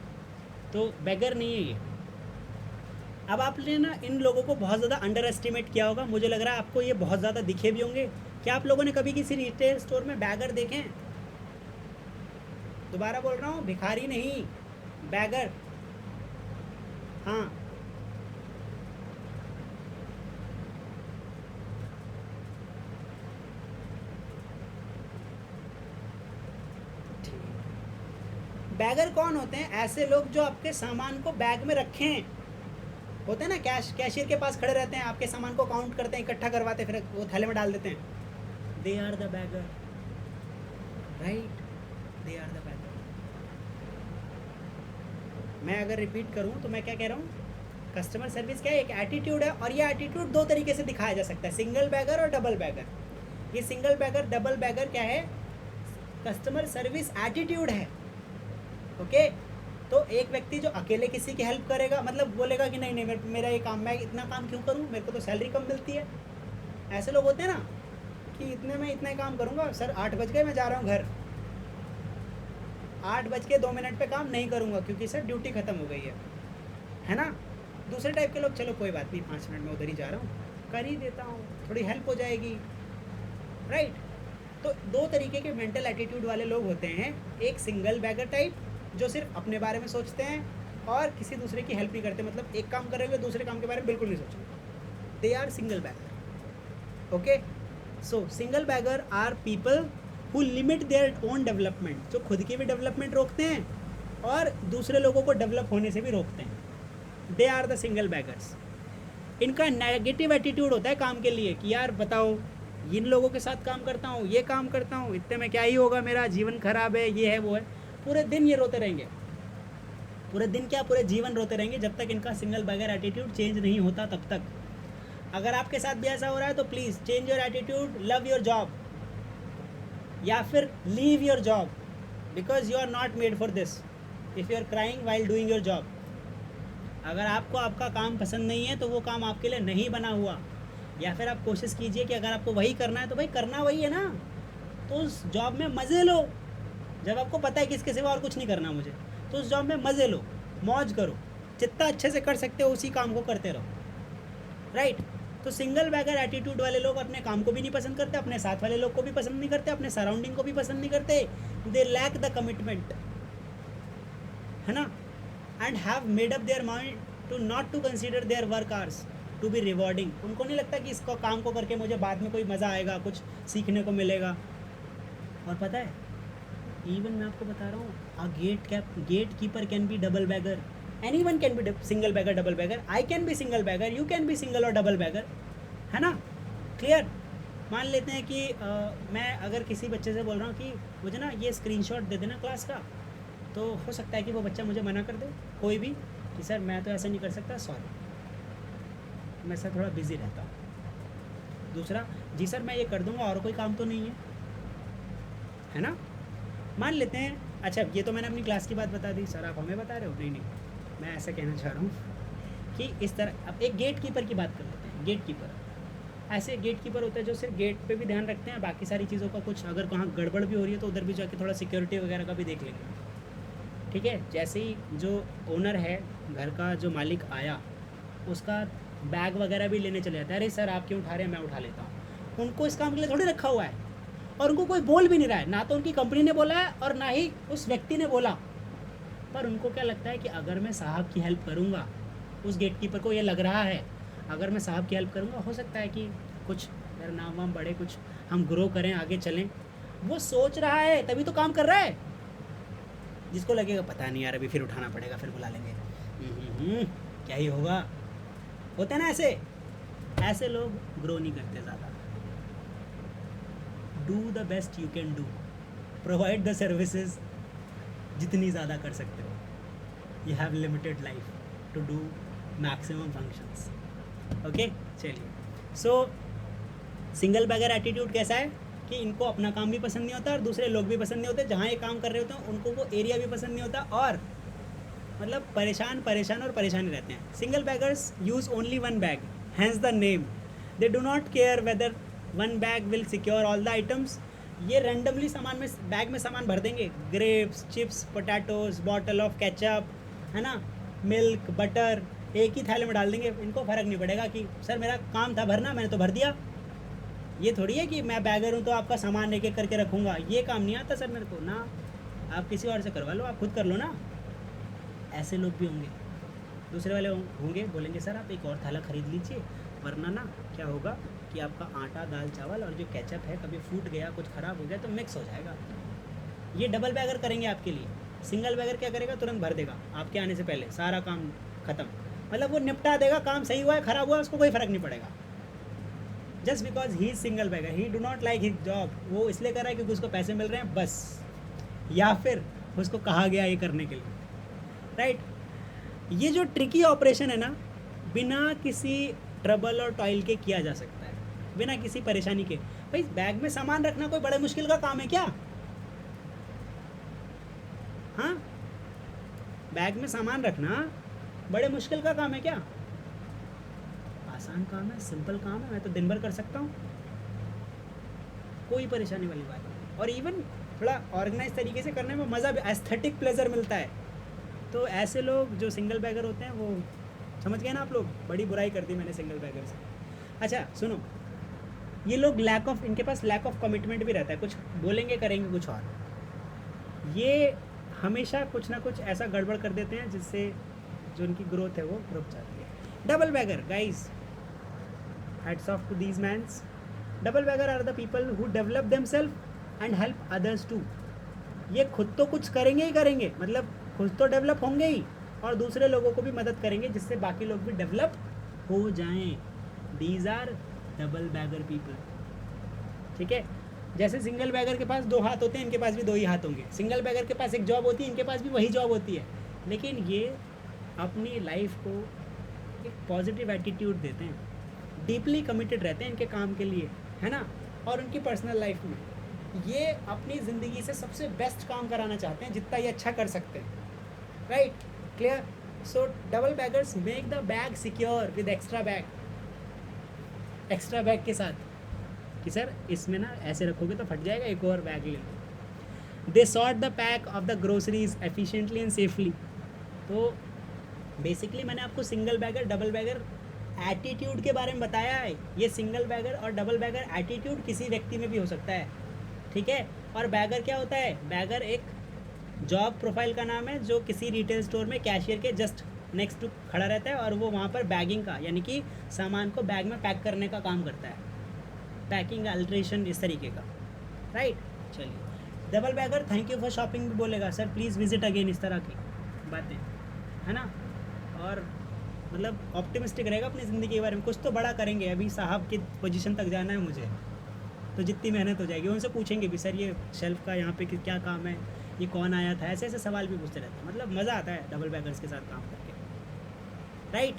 Speaker 1: तो बैगर नहीं है ये। अब आपने ना इन लोगों को बहुत ज़्यादा अंडर एस्टिमेट किया होगा, मुझे लग रहा है आपको ये बहुत ज़्यादा दिखे भी होंगे। क्या आप लोगों ने कभी किसी रिटेल स्टोर में बैगर देखे हैं? दोबारा बोल रहा हूँ, भिखारी नहीं, बैगर। हाँ, बैगर कौन होते हैं? ऐसे लोग जो आपके सामान को बैग में रखें, होते हैं ना, कैशियर के पास खड़े रहते हैं, आपके सामान को काउंट करते हैं, इकट्ठा करवाते हैं, फिर वो थैले में डाल देते हैं। They are the bagger, right, they are the bagger. मैं अगर रिपीट करूं तो मैं क्या कह रहा हूं? कस्टमर सर्विस क्या है? एक एटीट्यूड है, और ये एटीट्यूड दो तरीके से दिखाया जा सकता है, सिंगल बैगर और डबल बैगर। ये सिंगल बैगर डबल बैगर क्या है? कस्टमर सर्विस एटीट्यूड है। ओके, तो एक व्यक्ति जो अकेले किसी की हेल्प करेगा, मतलब बोलेगा कि नहीं मेरा ये काम, मैं इतना काम क्यों करूं, मेरे को तो सैलरी कम मिलती है। ऐसे लोग होते हैं ना कि इतने में इतना काम करूंगा, सर 8 बज गए मैं जा रहा हूं घर, 8:02 पे काम नहीं करूंगा क्योंकि सर ड्यूटी ख़त्म हो गई है ना। दूसरे टाइप के लोग, चलो कोई बात नहीं, 5 मिनट में उधर ही जा रहा हूँ, कर ही देता हूँ, थोड़ी हेल्प हो जाएगी, राइट। तो दो तरीके के मेंटल एटीट्यूड वाले लोग होते हैं, एक सिंगल बैगर टाइप जो सिर्फ अपने बारे में सोचते हैं और किसी दूसरे की हेल्प नहीं करते, मतलब एक काम करेंगे दूसरे काम के बारे में बिल्कुल नहीं सोचेंगे। They are single bagger. Okay, so single bagger are people who limit their own development, जो खुद की भी डेवलपमेंट रोकते हैं और दूसरे लोगों को डेवलप होने से भी रोकते हैं। They are the single baggers. इनका नेगेटिव एटीट्यूड होता है काम के लिए कि यार बताओ इन लोगों के साथ काम करता हूँ, ये काम करता हूँ, इतने में क्या ही होगा, मेरा जीवन खराब है, ये है वो है, पूरे दिन ये रोते रहेंगे, पूरे दिन क्या पूरे जीवन रोते रहेंगे जब तक इनका सिंगल बैगर एटीट्यूड चेंज नहीं होता तब तक। अगर आपके साथ भी ऐसा हो रहा है तो please change your attitude, love your job, या फिर leave your job, because you are not made for this if you are crying while doing your job. अगर आपको आपका काम पसंद नहीं है तो वो काम आपके लिए नहीं बना हुआ, या फिर आप कोशिश कीजिए कि अगर आपको वही करना है तो भाई करना वही है ना, तो उस जॉब में मज़े लो। जब आपको पता है कि इसके सिवा और कुछ नहीं करना मुझे, तो उस जॉब में मज़े लो, मौज करो, जितना अच्छे से कर सकते हो उसी काम को करते रहो, राइट। तो सिंगल बैगर एटीट्यूड वाले लोग अपने काम को भी नहीं पसंद करते, अपने साथ वाले लोग को भी पसंद नहीं करते, अपने सराउंडिंग को भी पसंद नहीं करते, दे लैक द कमिटमेंट, है ना, and have made up their mind to not to consider their work hours to be rewarding. उनको नहीं लगता कि इसको काम को करके मुझे बाद में कोई मज़ा आएगा, कुछ सीखने को मिलेगा। और पता है, इवन मैं आपको बता रहा हूँ, a gatekeeper can be double bagger, anyone can be single bagger, double bagger, I can be single bagger, you can be single और डबल बैगर, है ना, क्लियर। मान लेते हैं कि मैं अगर किसी बच्चे से बोल रहा हूँ कि मुझे ना ये स्क्रीनशॉट दे देना क्लास का, तो हो सकता है कि वो बच्चा मुझे मना कर दे, कोई भी, कि सर मैं तो ऐसा नहीं कर सकता, सॉरी मैं सर थोड़ा बिजी रहता हूँ। दूसरा, जी सर मैं ये कर दूँगा और कोई काम तो नहीं है ना। मान लेते हैं, अच्छा ये तो मैंने अपनी क्लास की बात बता दी, सर आप हमें बता रहे हो, नहीं मैं ऐसा कहना चाह रहा हूँ कि इस तरह, अब एक गेट कीपर की बात कर लेते हैं। गेट कीपर, ऐसे गेट कीपर होते हैं जो सिर्फ गेट पे भी ध्यान रखते हैं, बाकी सारी चीज़ों का कुछ अगर कहाँ गड़बड़ भी हो रही है तो उधर भी जाके थोड़ा सिक्योरिटी वगैरह का भी देख लेंगे, ठीक है। जैसे ही जो ओनर है घर का, जो मालिक आया, उसका बैग वगैरह भी लेने चले जाते हैं, अरे सर आप क्यों उठा रहे हैं, मैं उठा लेता हूँ। उनको इस काम के लिए थोड़ी रखा हुआ है, और उनको कोई बोल भी नहीं रहा है, ना तो उनकी कंपनी ने बोला है और ना ही उस व्यक्ति ने बोला, पर उनको क्या लगता है कि अगर मैं साहब की हेल्प करूँगा, उस गेट कीपर को ये लग रहा है अगर मैं साहब की हेल्प करूँगा हो सकता है कि कुछ मेरा नाम वाम बढ़े, कुछ हम ग्रो करें, आगे चलें। वो सोच रहा है तभी तो काम कर रहा है। जिसको लगेगा पता नहीं यार अभी फिर उठाना पड़ेगा, फिर बुला लेंगे, क्या ही होगा, होते हैं ना ऐसे लोग ग्रो नहीं करते ज़्यादा। Do the best you can do, provide the services जितनी ज़्यादा कर सकते हो। You have limited life to do maximum functions, okay. चलिए, सो सिंगल बैगर एटीट्यूड कैसा है कि इनको अपना काम भी पसंद नहीं होता और दूसरे लोग भी पसंद नहीं होते, जहाँ ये काम कर रहे होते हैं उनको वो एरिया भी पसंद नहीं होता, और मतलब परेशान और परेशान रहते हैं। Single baggers use only one bag, hence the name, they do not care whether one bag will secure all the items. ये रैंडमली सामान में, बैग में सामान भर देंगे, grapes, chips, potatoes, bottle of ketchup, है ना, मिल्क, बटर, एक ही थैले में डाल देंगे। इनको फ़र्क नहीं पड़ेगा कि सर मेरा काम था भरना, मैंने तो भर दिया। ये थोड़ी है कि मैं बैगर हूँ तो आपका सामान एक एक करके रखूँगा, ये काम नहीं आता सर मेरे को ना, आप किसी और से करवा लो, आप खुद कर लो ना। ऐसे लोग भी होंगे। दूसरे वाले होंगे, बोलेंगे सर आप एक और थैला ख़रीद लीजिए, वरना ना क्या होगा कि आपका आटा, दाल, चावल और जो केचप है कभी फूट गया, कुछ ख़राब हो गया तो मिक्स हो जाएगा। ये डबल बैगर करेंगे आपके लिए। सिंगल बैगर क्या करेगा, तुरंत भर देगा आपके आने से पहले, सारा काम ख़त्म, मतलब वो निपटा देगा, काम सही हुआ है ख़राब हुआ है उसको कोई फ़र्क नहीं पड़ेगा। Just because he is single bagger, he do not like his job, वो इसलिए कर रहा है क्योंकि उसको पैसे मिल रहे हैं बस, या फिर उसको कहा गया ये करने के लिए, राइट। ये जो ट्रिकी ऑपरेशन है ना, बिना किसी ट्रबल और टॉयल के किया जा सकता है, बिना किसी परेशानी के। भाई बैग में सामान रखना कोई बड़े मुश्किल का काम है क्या? हाँ, बैग में सामान रखना बड़े मुश्किल का काम है क्या? आसान काम है, सिंपल काम है, मैं तो दिन भर कर सकता हूँ, कोई परेशानी वाली बात नहीं। और इवन थोड़ा ऑर्गेनाइज तरीके से करने में मज़ा भी, एस्थेटिक प्लेजर मिलता है। तो ऐसे लोग जो सिंगल बैगर होते हैं, वो समझ गए ना आप लोग, बड़ी बुराई कर दी मैंने सिंगल बैगर से। अच्छा सुनो, ये लोग इनके पास लैक ऑफ कमिटमेंट भी रहता है, कुछ बोलेंगे करेंगे कुछ और, ये हमेशा कुछ ना कुछ ऐसा गड़बड़ कर देते हैं जिससे जो उनकी ग्रोथ है वो रुक जाती है। Double bagger guys, hats off to these mans. Double bagger are the people who develop themselves and help others too. ये खुद तो कुछ करेंगे ही करेंगे, मतलब खुद तो डेवलप होंगे ही, और दूसरे लोगों को भी मदद करेंगे जिससे बाकी लोग भी डेवलप हो जाएं। These are double bagger people. ठीक है, जैसे सिंगल बैगर के पास 2 हाथ होते हैं, इनके पास भी 2 ही हाथ होंगे। सिंगल बैगर के पास एक जॉब होती है, इनके पास भी वही जॉब होती है, लेकिन ये अपनी लाइफ को एक पॉजिटिव एटीट्यूड देते हैं, डीपली कमिटेड रहते हैं इनके काम के लिए, है ना। और उनकी पर्सनल लाइफ में ये अपनी ज़िंदगी से सबसे बेस्ट काम कराना चाहते हैं, जितना ये अच्छा कर सकते हैं, right, clear. So double beggars make the bag secure with extra bag के साथ कि सर इसमें ना ऐसे रखोगे तो फट जाएगा, एक और बैग ले लो। They sort the pack of the groceries efficiently and safely. तो बेसिकली मैंने आपको single bagger double bagger attitude के बारे में बताया है। ये सिंगल बैगर और डबल बैगर एटीट्यूड किसी व्यक्ति में भी हो सकता है, ठीक है। और बैगर क्या होता है? बैगर एक जॉब प्रोफाइल का नाम है जो किसी रिटेल स्टोर में कैशियर के जस्ट नेक्स्ट टू खड़ा रहता है और वो वहाँ पर बैगिंग का यानी कि सामान को बैग में पैक करने का काम करता है, पैकिंग अल्ट्रेशन इस तरीके का, राइट। चलिए, double bagger thank you for shopping भी बोलेगा, सर प्लीज़ विजिट अगेन, इस तरह की बातें, है ना। और मतलब ऑप्टिमिस्टिक रहेगा अपनी ज़िंदगी के बारे में, कुछ तो बड़ा करेंगे। अभी साहब की पोजीशन तक जाना है मुझे, तो जितनी मेहनत हो जाएगी। उनसे पूछेंगे भी सर ये शेल्फ का यहाँ पे क्या काम है, ये कौन आया था, ऐसे ऐसे सवाल भी पूछते रहते हैं। मतलब मज़ा आता है डबल बैगर्स के साथ काम करके, राइट।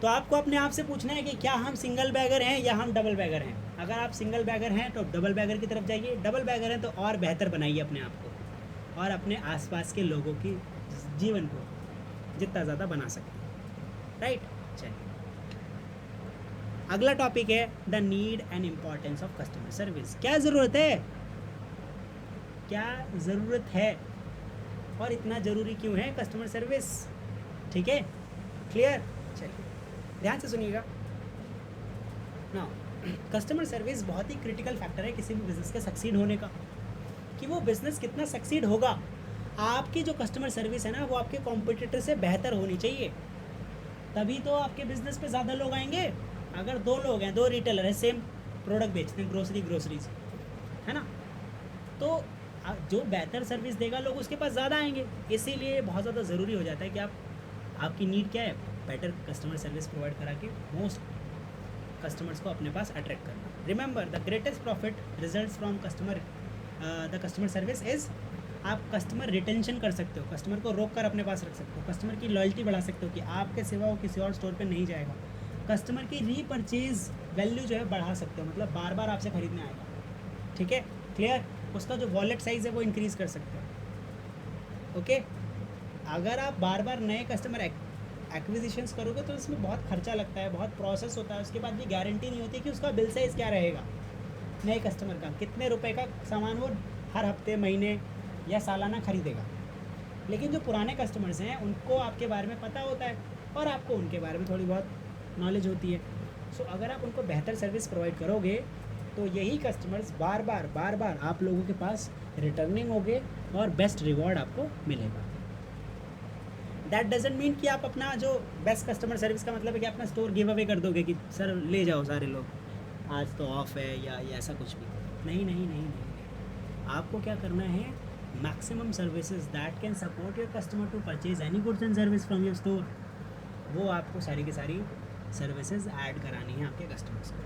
Speaker 1: तो आपको अपने आप से पूछना है कि क्या हम सिंगल बैगर हैं या हम डबल बैगर हैं। अगर आप सिंगल बैगर हैं तो डबल बैगर की तरफ जाइए, डबल बैगर हैं तो और बेहतर बनाइए अपने आप को और अपने आसपास के लोगों की जीवन को जितना ज़्यादा बना सकते हैं, राइट। चलिए, अगला टॉपिक है the need and importance of customer service. क्या ज़रूरत है, क्या ज़रूरत है और इतना ज़रूरी क्यों है कस्टमर सर्विस, ठीक है, क्लियर। चलिए ध्यान से सुनिएगा ना। कस्टमर सर्विस बहुत ही क्रिटिकल फैक्टर है किसी भी बिज़नेस के सक्सीड होने का, कि वो बिज़नेस कितना सक्सीड होगा। आपकी जो कस्टमर सर्विस है ना वो आपके कॉम्पिटिटर से बेहतर होनी चाहिए, तभी तो आपके बिज़नेस पे ज़्यादा लोग आएंगे। अगर 2 लोग हैं, 2 रिटेलर हैं, सेम प्रोडक्ट बेचते हैं, ग्रोसरीज, है ना, तो जो बेहतर सर्विस देगा लोग उसके पास ज़्यादा आएंगे। इसीलिए बहुत ज़्यादा ज़रूरी हो जाता है कि आपकी नीड क्या है, बेटर कस्टमर सर्विस प्रोवाइड करा के मोस्ट कस्टमर्स को अपने पास अट्रैक्ट करना। Remember the greatest profit results from the customer service is, आप कस्टमर रिटेंशन कर सकते हो, कस्टमर को रोक कर अपने पास रख सकते हो, कस्टमर की लॉयल्टी बढ़ा सकते हो कि आपके सिवा वो किसी और स्टोर पे नहीं जाएगा, कस्टमर की रीपरचेज वैल्यू जो है बढ़ा सकते हो, मतलब बार बार आपसे खरीदने आएगा, ठीक है, क्लियर। उसका जो वॉलेट साइज़ है वो इंक्रीज़ कर सकते हो, ओके। अगर आप बार बार नए कस्टमर एक्विजिशंस करोगे तो इसमें बहुत खर्चा लगता है, बहुत प्रोसेस होता है, उसके बाद भी गारंटी नहीं होती कि उसका बिल साइज़ क्या रहेगा, नए कस्टमर का कितने रुपए का सामान वो हर हफ्ते, महीने या सालाना खरीदेगा। लेकिन जो पुराने कस्टमर्स हैं उनको आपके बारे में पता होता है और आपको उनके बारे में थोड़ी बहुत नॉलेज होती है। सो अगर आप उनको बेहतर सर्विस प्रोवाइड करोगे तो यही कस्टमर्स बार बार आप लोगों के पास रिटर्निंग होंगे और बेस्ट रिवॉर्ड आपको मिलेगा। दैट डजेंट मीन कि आप अपना जो बेस्ट कस्टमर सर्विस का मतलब है कि अपना स्टोर गिव अवे कर दोगे कि सर ले जाओ सारे लोग, आज तो ऑफ है या ऐसा कुछ भी नहीं। आपको क्या करना है, maximum services that can support your customer to purchase any goods and service from your store, वो आपको सारी की सारी सर्विसेज ऐड करानी है आपके कस्टमर्स को,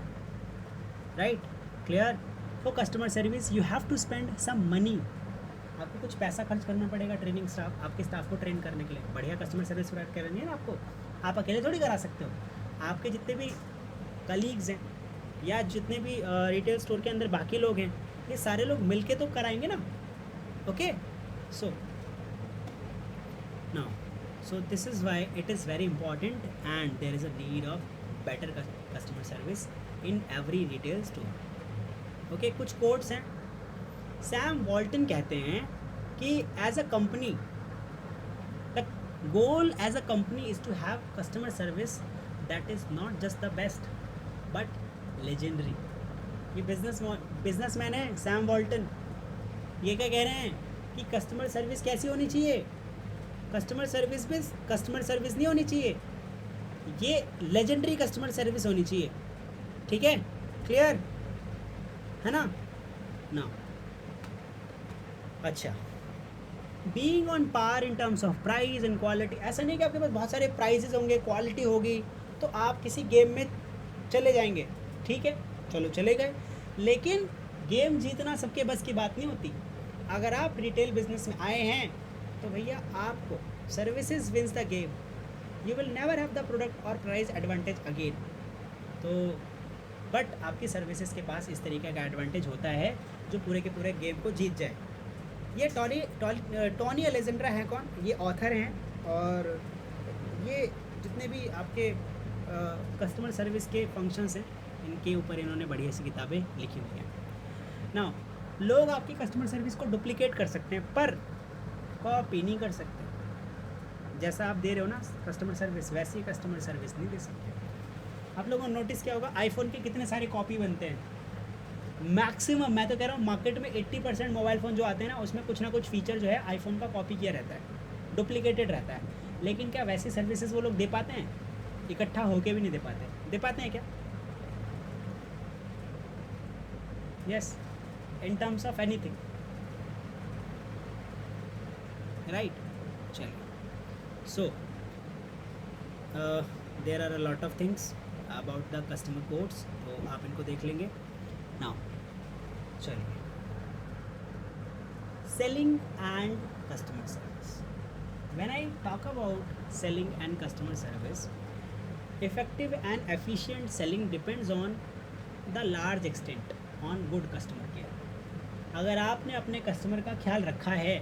Speaker 1: right, clear. For customer service you have to spend some money, आपको कुछ पैसा खर्च करना पड़ेगा ट्रेनिंग स्टाफ, आपके स्टाफ को ट्रेन करने के लिए। बढ़िया कस्टमर सर्विस प्रोवाइड करनी है ना आपको, आप अकेले थोड़ी करा सकते हो, आपके जितने भी कलीग्स हैं या जितने भी रिटेल स्टोर के अंदर बाकी लोग हैं, ये सारे लोग मिलके तो कराएंगे ना, okay. So now so this is why it is very important and there is a need of better customer service in every retail store, okay। कुछ कोट्स हैं, सैम वॉल्टन कहते हैं कि as a company the goal as a company is to have customer service that is not just the best but legendary. ये businessman है सैम वॉल्टन, ये क्या कह रहे हैं कि कस्टमर सर्विस कैसी होनी चाहिए, कस्टमर सर्विस में कस्टमर सर्विस नहीं होनी चाहिए, ये लेजेंडरी कस्टमर सर्विस होनी चाहिए, ठीक है, क्लियर है ना। अच्छा, being on par in terms of price and quality, ऐसा नहीं कि आपके पास बहुत सारे प्राइजेज होंगे, क्वालिटी होगी तो आप किसी गेम में चले जाएंगे, ठीक है, चलो चले गए, लेकिन गेम जीतना सबके बस की बात नहीं होती। अगर आप रिटेल बिजनेस में आए हैं तो भैया आपको services wins the game, you will never have the product और प्राइस एडवांटेज अगेन। तो बट आपकी सर्विसेज के पास इस तरीके का एडवांटेज होता है जो पूरे के पूरे गेम को जीत जाए। ये टोनी अलेजेंड्रा हैं कौन? ये ऑथर हैं और ये जितने भी आपके कस्टमर सर्विस के फंक्शंस हैं इनके ऊपर इन्होंने बढ़िया सी किताबें लिखी हुई हैं। नाउ लोग आपकी कस्टमर सर्विस को डुप्लीकेट कर सकते हैं पर कॉपी नहीं कर सकते। जैसा आप दे रहे हो ना कस्टमर सर्विस, वैसी कस्टमर सर्विस नहीं दे सकते। आप लोगों ने नोटिस किया होगा आईफोन के कितने सारे कॉपी बनते हैं। मैक्सिमम, मैं तो कह रहा हूँ मार्केट में 80% मोबाइल फ़ोन जो आते हैं ना उसमें कुछ ना कुछ फीचर जो है आईफोन का कॉपी किया रहता है, डुप्लीकेटेड रहता है। लेकिन क्या वैसी सर्विसेज वो लोग दे पाते हैं? इकट्ठा होके भी नहीं दे पाते। दे पाते हैं क्या? Yes, in terms of anything, right. चलिए, so there are a lot of things about the customer codes, तो आप इनको देख लेंगे। नाउ चलिए, selling and customer service. When I talk about selling and customer service, effective and efficient selling depends on the large extent on good customer care। अगर आपने अपने customer का ख्याल रखा है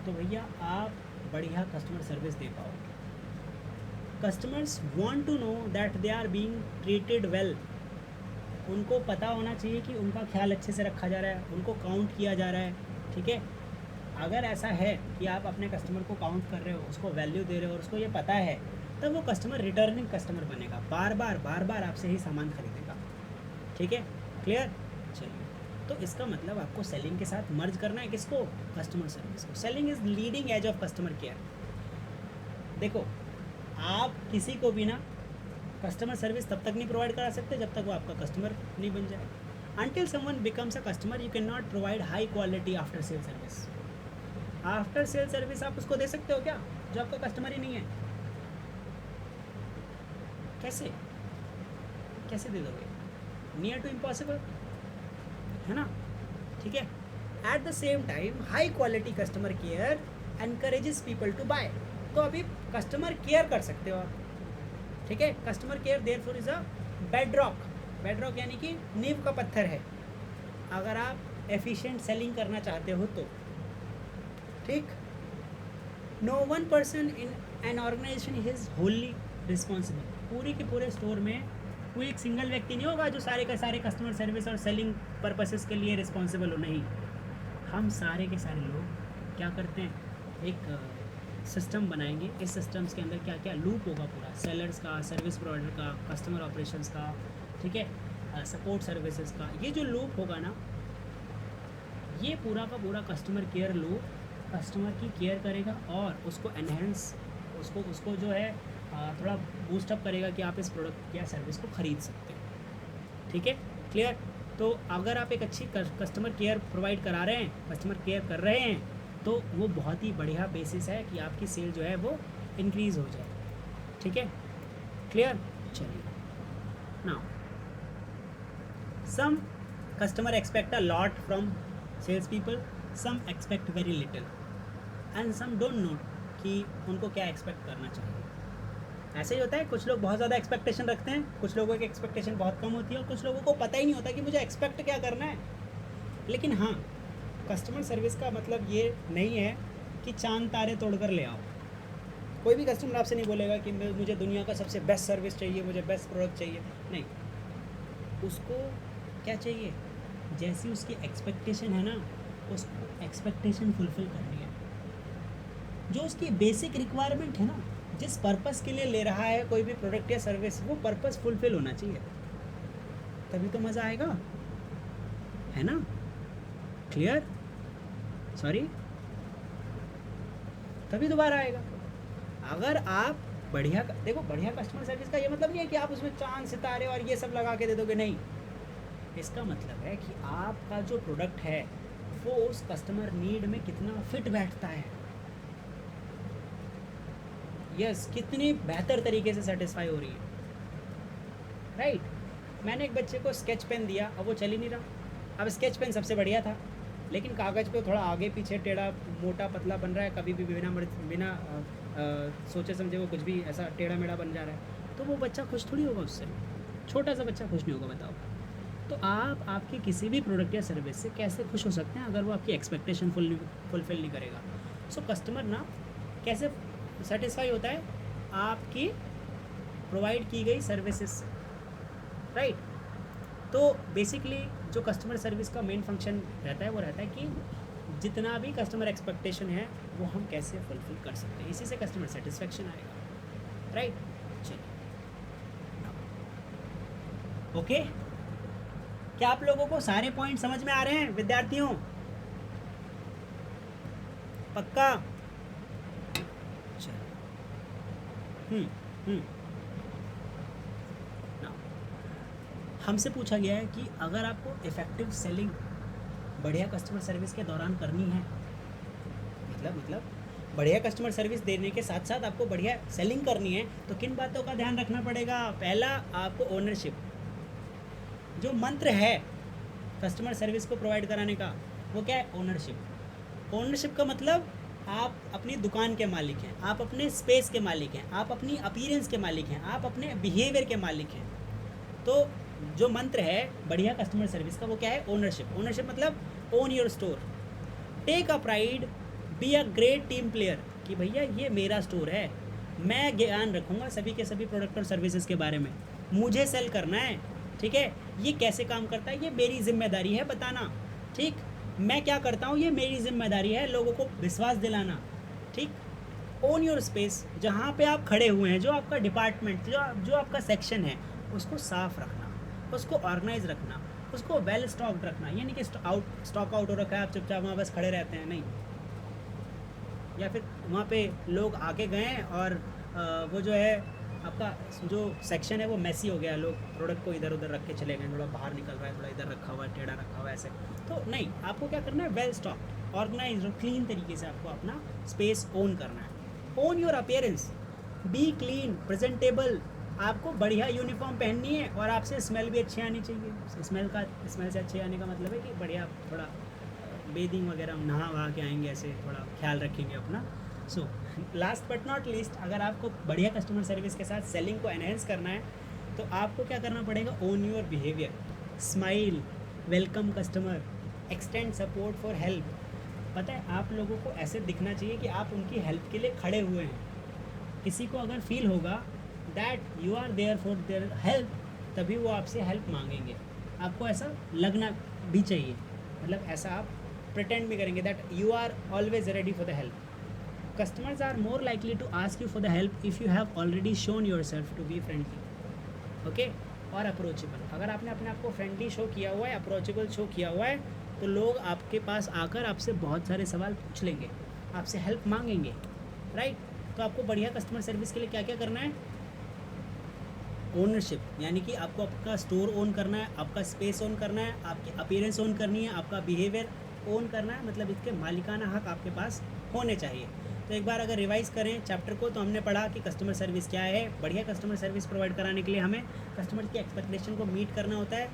Speaker 1: तो भैया आप बढ़िया कस्टमर सर्विस दे पाओगे। Customers want to know that they are being treated well. उनको पता होना चाहिए कि उनका ख्याल अच्छे से रखा जा रहा है, उनको काउंट किया जा रहा है। ठीक है, अगर ऐसा है कि आप अपने कस्टमर को काउंट कर रहे हो, उसको वैल्यू दे रहे हो और उसको ये पता है, तब वो कस्टमर रिटर्निंग कस्टमर बनेगा, बार बार आपसे ही सामान खरीदेगा। ठीक है, क्लियर। चलिए, तो इसका मतलब आपको सेलिंग के साथ मर्ज करना है किसको? कस्टमर सर्विस को। Selling is leading edge of customer care. देखो, आप किसी को भी ना कस्टमर सर्विस तब तक नहीं प्रोवाइड करा सकते जब तक वो आपका कस्टमर नहीं बन जाए। Until someone becomes a customer, you cannot provide high quality after sale service। After sale service आप उसको दे सकते हो क्या जो आपका कस्टमर ही नहीं है? कैसे कैसे दे दोगे? नियर टू इम्पॉसिबल है ना। ठीक है, at the same time high quality customer care encourages people to buy. तो अभी कस्टमर केयर कर सकते हो आप। ठीक है, customer care therefore is a bedrock. Bedrock यानी कि नींव का पत्थर है अगर आप एफिशिएंट सेलिंग करना चाहते हो तो। ठीक, no one person in an organization is wholly responsible. पूरी के पूरे स्टोर में कोई एक सिंगल व्यक्ति नहीं होगा जो सारे के सारे कस्टमर सर्विस और सेलिंग पर्पसेस के लिए रिस्पॉन्सिबल हो। नहीं, हम सारे के सारे लोग क्या करते हैं, एक सिस्टम बनाएंगे। इस सिस्टम्स के अंदर क्या क्या लूप होगा, पूरा सेलर्स का, सर्विस प्रोवाइडर का, कस्टमर ऑपरेशंस का, ठीक है, सपोर्ट सर्विसेज का। ये जो लूप होगा ना, ये पूरा का पूरा कस्टमर केयर लूप कस्टमर की केयर करेगा और उसको एनहेंस, उसको जो है थोड़ा बूस्टअप करेगा कि आप इस प्रोडक्ट या सर्विस को ख़रीद सकते हैं। ठीक है, क्लियर। तो अगर आप एक अच्छी कस्टमर केयर प्रोवाइड करा रहे हैं, कस्टमर केयर कर रहे हैं, तो वो बहुत ही बढ़िया बेसिस है कि आपकी सेल जो है वो इंक्रीज़ हो जाए। ठीक है, क्लियर। चलिए, now some customer expect a lot from sales people, some expect very little and some don't know कि उनको क्या एक्सपेक्ट करना चाहिए। ऐसे ही होता है, कुछ लोग बहुत ज़्यादा एक्सपेक्टेशन रखते हैं, कुछ लोगों की एक्सपेक्टेशन बहुत कम होती है और कुछ लोगों को पता ही नहीं होता कि मुझे एक्सपेक्ट क्या करना है। लेकिन हाँ, कस्टमर सर्विस का मतलब ये नहीं है कि चांद तारे तोड़कर ले आओ। कोई भी कस्टमर आपसे नहीं बोलेगा कि मुझे दुनिया का सबसे बेस्ट सर्विस चाहिए, मुझे बेस्ट प्रोडक्ट चाहिए। नहीं, उसको क्या चाहिए, जैसी उसकी एक्सपेक्टेशन है ना, उसको एक्सपेक्टेशन फुलफ़िल करनी है। जो उसकी बेसिक रिक्वायरमेंट है ना, जिस पर्पस के लिए ले रहा है कोई भी प्रोडक्ट या सर्विस, वो पर्पस फुलफ़िल होना चाहिए, तभी तो मज़ा आएगा, है ना। क्लियर, सॉरी, तभी दोबारा आएगा। अगर आप बढ़िया, देखो, बढ़िया कस्टमर सर्विस का ये मतलब नहीं है कि आप उसमें चांद सितारे और ये सब लगा के दे दोगे। नहीं, इसका मतलब है कि आपका जो प्रोडक्ट है वो उस कस्टमर नीड में कितना फिट बैठता है। यस, कितनी बेहतर तरीके से सेटिस्फाई हो रही है। राइट, मैंने एक बच्चे को स्केच पेन दिया, अब वो चल ही नहीं रहा। अब स्केच पेन सबसे बढ़िया था, लेकिन कागज़ पे थोड़ा आगे पीछे टेढ़ा मोटा पतला बन रहा है, कभी भी बिना सोचे समझे वो कुछ भी ऐसा टेढ़ा मेढ़ा बन जा रहा है, तो वो बच्चा खुश थोड़ी होगा उससे, छोटा सा बच्चा खुश नहीं होगा, बताओ। तो आप आपके किसी भी प्रोडक्ट या सर्विस से कैसे खुश हो सकते हैं अगर वो आपकी एक्सपेक्टेशन फुलफिल नहीं करेगा। सो कस्टमर ना कैसे सेटिस्फाई होता है, आपकी प्रोवाइड की गई सर्विसेज से, राइट। तो बेसिकली जो कस्टमर सर्विस का मेन फंक्शन रहता है वो रहता है कि जितना भी कस्टमर एक्सपेक्टेशन है वो हम कैसे फुलफिल कर सकते हैं, इसी से कस्टमर सेटिस्फेक्शन आएगा, राइट। चलिए, ओके, क्या आप लोगों को सारे पॉइंट समझ में आ रहे हैं विद्यार्थियों? पक्का? चलो, हमसे पूछा गया है कि अगर आपको इफ़ेक्टिव सेलिंग बढ़िया कस्टमर सर्विस के दौरान करनी है, मतलब बढ़िया कस्टमर सर्विस देने के साथ साथ आपको बढ़िया सेलिंग करनी है, तो किन बातों का ध्यान रखना पड़ेगा? पहला, आपको ओनरशिप, जो मंत्र है कस्टमर सर्विस को प्रोवाइड कराने का, वो क्या है? ओनरशिप। ओनरशिप का मतलब आप अपनी दुकान के मालिक हैं, आप अपने स्पेस के मालिक हैं, आप अपनी अपीयरेंस के मालिक हैं, आप अपने बिहेवियर के मालिक हैं। तो जो मंत्र है बढ़िया कस्टमर सर्विस का वो क्या है? ओनरशिप। ओनरशिप मतलब own your store, take a pride, be a great team player, कि भैया ये मेरा स्टोर है, मैं ज्ञान रखूँगा सभी के सभी प्रोडक्ट और सर्विसेज के बारे में, मुझे सेल करना है, ठीक है, ये कैसे काम करता है ये मेरी जिम्मेदारी है बताना, ठीक, मैं क्या करता हूँ ये मेरी जिम्मेदारी है लोगों को विश्वास दिलाना, ठीक। ओन योर स्पेस, जहाँ पे आप खड़े हुए हैं, जो आपका डिपार्टमेंट, जो आपका सेक्शन है, उसको साफ रखना, उसको ऑर्गेनाइज रखना, उसको वेल स्टॉक्ड रखना, यानी कि स्टॉक आउट हो रखा है, आप चुपचाप वहाँ बस खड़े रहते हैं, नहीं। या फिर वहाँ पे लोग आके गए और वो जो है आपका जो सेक्शन है वो मैसी हो गया, लोग प्रोडक्ट को इधर उधर रख के चले गए, थोड़ा बाहर निकल रहा है, थोड़ा इधर रखा हुआ है, टेढ़ा रखा हुआ है, ऐसे तो नहीं। आपको क्या करना है? वेल स्टॉक्ड, ऑर्गेनाइज और क्लीन तरीके से आपको अपना स्पेस ओन करना है। Own your appearance, B clean, presentable, आपको बढ़िया यूनिफॉर्म पहननी है और आपसे स्मेल भी अच्छी आनी चाहिए। स्मेल से अच्छे आने का मतलब है कि बढ़िया थोड़ा बेदिंग वगैरह नहा वहा के आएंगे, ऐसे थोड़ा ख्याल रखेंगे अपना। So last but not least, अगर आपको बढ़िया कस्टमर सर्विस के साथ सेलिंग को एनहेंस करना है तो आपको क्या करना पड़ेगा? Own your behaviour, smile, welcome customer, extend support for help. पता है, आप लोगों को ऐसे दिखना चाहिए कि आप उनकी हेल्प के लिए खड़े हुए हैं। किसी को अगर फील होगा that you are there for their help, तभी वो आपसे हेल्प मांगेंगे। आपको ऐसा लगना भी चाहिए, मतलब ऐसा आप प्रिटेंड भी करेंगे that you are always ready for the help. Customers are more likely to ask you for the help if you have already shown yourself to be friendly, okay, और अप्रोचेबल। अगर आपने अपने आप को फ्रेंडली शो किया हुआ है, approachable show किया हुआ है, तो लोग आपके पास आकर आपसे बहुत सारे सवाल पूछ लेंगे, आपसे हेल्प मांगेंगे, राइट। तो आपको बढ़िया कस्टमर सर्विस के लिए क्या क्या करना है? ओनरशिप, यानी कि आपको आपका स्टोर ओन करना है, आपका स्पेस ओन करना है, आपकी अपीयरेंस ओन करनी है, आपका बिहेवियर ओन करना है, मतलब इसके मालिकाना हक आपके पास होने चाहिए। तो एक बार अगर रिवाइज़ करें चैप्टर को, तो हमने पढ़ा कि कस्टमर सर्विस क्या है। बढ़िया कस्टमर सर्विस प्रोवाइड कराने के लिए हमें कस्टमर की एक्सपेक्टेशन को मीट करना होता है।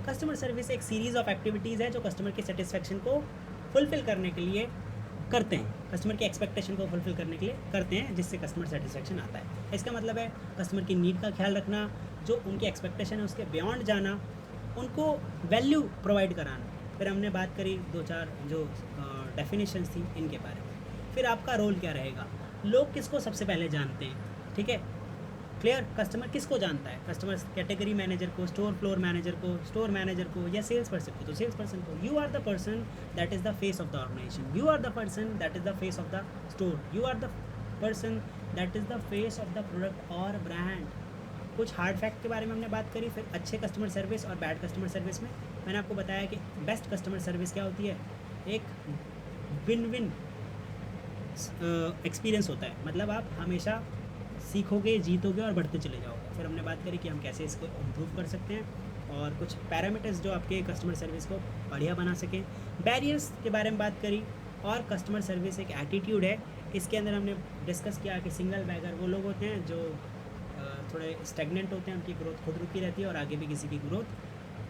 Speaker 1: कस्टमर सर्विस एक सीरीज़ ऑफ एक्टिविटीज़ है जो कस्टमर की सेटिस्फेक्शन को फुलफ़िल करने के लिए करते हैं, कस्टमर की एक्सपेक्टेशन को फुलफ़िल करने के लिए करते हैं, जिससे कस्टमर सेटिस्फेक्शन आता है। इसका मतलब है कस्टमर की नीड का ख्याल रखना, जो उनकी एक्सपेक्टेशन है उसके बियॉन्ड जाना, उनको वैल्यू प्रोवाइड कराना। फिर हमने बात करी 2-4 जो डेफिनेशंस थी इनके बारे में। फिर आपका रोल क्या रहेगा? लोग किसको सबसे पहले जानते हैं, ठीक है, क्लियर। कस्टमर किसको जानता है? कस्टमर कैटेगरी मैनेजर को, स्टोर फ्लोर मैनेजर को, स्टोर मैनेजर को, या सेल्स पर्सन को, तो सेल्स पर्सन को। You are the person that is the face of the organization, you are the person that is the face of the store, you are the person that is the face of the product और brand. कुछ hard fact के बारे में हमने बात करी। फिर अच्छे कस्टमर सर्विस और बैड कस्टमर सर्विस में मैंने आपको बताया कि बेस्ट कस्टमर सर्विस क्या होती है, एक विन विन एक्सपीरियंस होता है, मतलब आप हमेशा सीखोगे, जीतोगे और बढ़ते चले जाओगे। फिर हमने बात करी कि हम कैसे इसको इम्प्रूव कर सकते हैं और कुछ पैरामीटर्स जो आपके कस्टमर सर्विस को बढ़िया बना सकें। बैरियर्स के बारे में बात करी, और कस्टमर सर्विस एक एटीट्यूड है। इसके अंदर हमने डिस्कस किया कि सिंगल बैगर वो लोग होते हैं जो थोड़े स्टेगनेंट होते हैं, उनकी ग्रोथ खुद रुकी रहती है और आगे भी किसी की ग्रोथ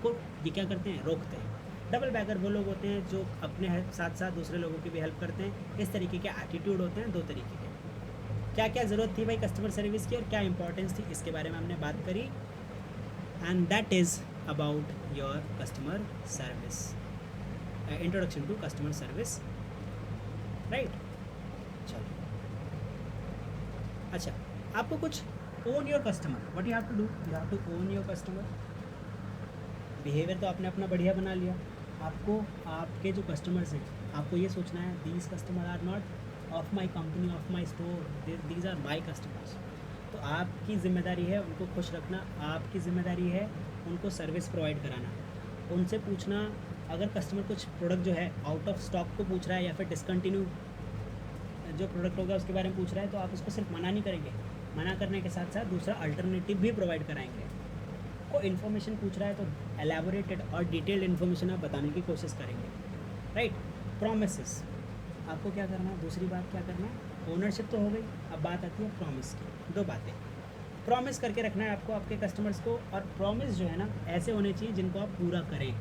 Speaker 1: को ये क्या करते हैं, रोकते हैं। डबल बैगर वो लोग होते हैं जो अपने साथ साथ दूसरे लोगों की भी हेल्प करते हैं। इस तरीके के एटीट्यूड होते हैं दो तरीके के। क्या क्या ज़रूरत थी भाई कस्टमर सर्विस की और क्या इंपॉर्टेंस थी, इसके बारे में हमने बात करी। And that is about your customer service, introduction to customer service, right. चलो अच्छा, आपको कुछ own your customer, what you have to do, you have to own your customer. Behaviour तो आपने अपना बढ़िया बना लिया, आपको आपके जो कस्टमर्स हैं आपको ये सोचना है these customer are not of my company, of my store, these are my customers. तो आपकी ज़िम्मेदारी है उनको खुश रखना, आपकी ज़िम्मेदारी है उनको सर्विस प्रोवाइड कराना। उनसे पूछना, अगर कस्टमर कुछ प्रोडक्ट जो है आउट ऑफ स्टॉक को पूछ रहा है या फिर डिसकंटिन्यू जो प्रोडक्ट होगा उसके बारे में पूछ रहा है, तो आप उसको सिर्फ मना नहीं करेंगे, मना करने के साथ साथ दूसरा अल्टरनेटिव भी प्रोवाइड कराएंगे। को इन्फॉर्मेशन पूछ रहा है तो एलैबोरेटेड और डिटेल्ड इन्फॉर्मेशन आप बताने की कोशिश करेंगे, राइट। प्रॉमिसेस, आपको क्या करना है, दूसरी बात क्या करना है, ओनरशिप तो हो गई, अब बात आती है प्रॉमिस की। दो बातें, प्रॉमिस करके रखना है आपको आपके कस्टमर्स को, और प्रॉमिस जो है ना ऐसे होने चाहिए जिनको आप पूरा करें,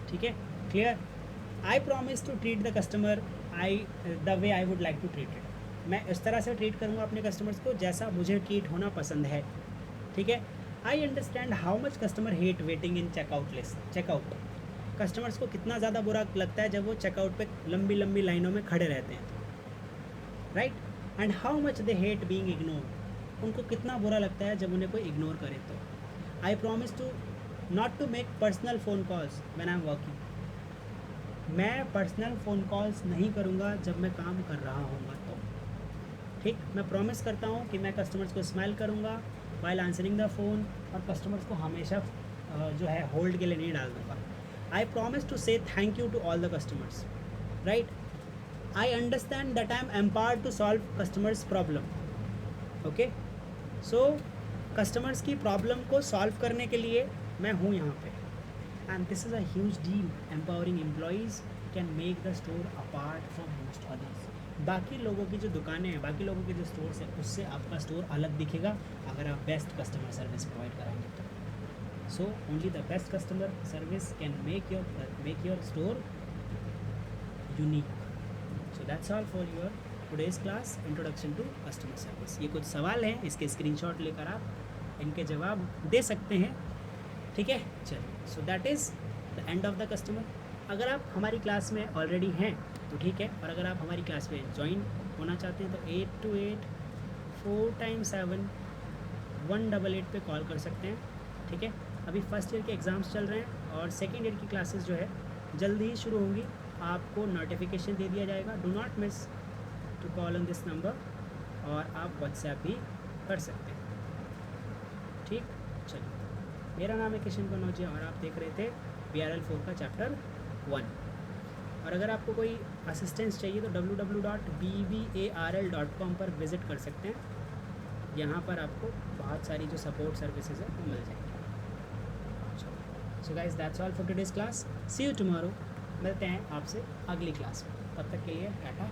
Speaker 1: ठीक है, क्लियर। I promise to treat the customer the way I would like to treat it. मैं इस तरह से ट्रीट करूँगा अपने कस्टमर्स को जैसा मुझे ट्रीट होना पसंद है, ठीक है। I understand how much customer hate waiting in checkout list, checkout. Customers को कितना ज़्यादा बुरा लगता है जब वो चेकआउट पे लंबी लंबी लाइनों में खड़े रहते हैं, right. And how much they hate being ignore, उनको कितना बुरा लगता है जब उन्हें कोई इग्नोर करे। तो I promise to not to make personal phone calls when I am working, मैं पर्सनल फ़ोन कॉल्स नहीं करूँगा जब मैं काम कर रहा हूँगा। तो ठीक, मैं प्रॉमिस करता हूँ कि मैं कस्टमर्स को स्माइल करूँगा वाइल आंसरिंग द फ़ोन, और कस्टमर्स को हमेशा जो है होल्ड के लिए नहीं डाल दूँगा। I promise to say thank you to all the customers, right. I understand that I am empowered to solve customers problem, okay. So customers की प्रॉब्लम को सॉल्व करने के लिए मैं हूँ यहाँ पे, and this is a huge deal. Empowering employees can make the store apart from most others. बाकी लोगों की जो दुकानें हैं, बाकी लोगों के जो स्टोर्स हैं, उससे आपका स्टोर अलग दिखेगा अगर आप बेस्ट कस्टमर सर्विस प्रोवाइड कराएंगे तो। So only the best customer service can make your store unique. So that's all for your today's class, introduction to customer service. ये कुछ सवाल हैं, इसके स्क्रीनशॉट लेकर आप इनके जवाब दे सकते हैं, ठीक है। चलिए, so that is the end of the customer. अगर आप हमारी क्लास में ऑलरेडी हैं तो ठीक है, और अगर आप हमारी क्लास में ज्वाइन होना चाहते हैं तो 828 4x7 188 पे कॉल कर सकते हैं, ठीक है। अभी फर्स्ट ईयर के एग्ज़ाम्स चल रहे हैं और सेकेंड ईयर की क्लासेस जो है जल्दी ही शुरू होंगी, आपको नोटिफिकेशन दे दिया जाएगा। Do not miss to call on this number, और आप व्हाट्सएप भी कर सकते हैं, ठीक। चलिए, मेरा नाम है किशन कनौजिया और आप देख रहे थे BRL 4 का चैप्टर 1। और अगर आपको कोई असिस्टेंस चाहिए तो www.bbarl.com पर विज़िट कर सकते हैं। यहाँ पर आपको बहुत सारी जो सपोर्ट सर्विसेज है वो मिल जाएंगी। So guys, that's all for today's class. See you tomorrow. मिलते हैं आपसे अगली क्लास में, तब तक के लिए टाटा।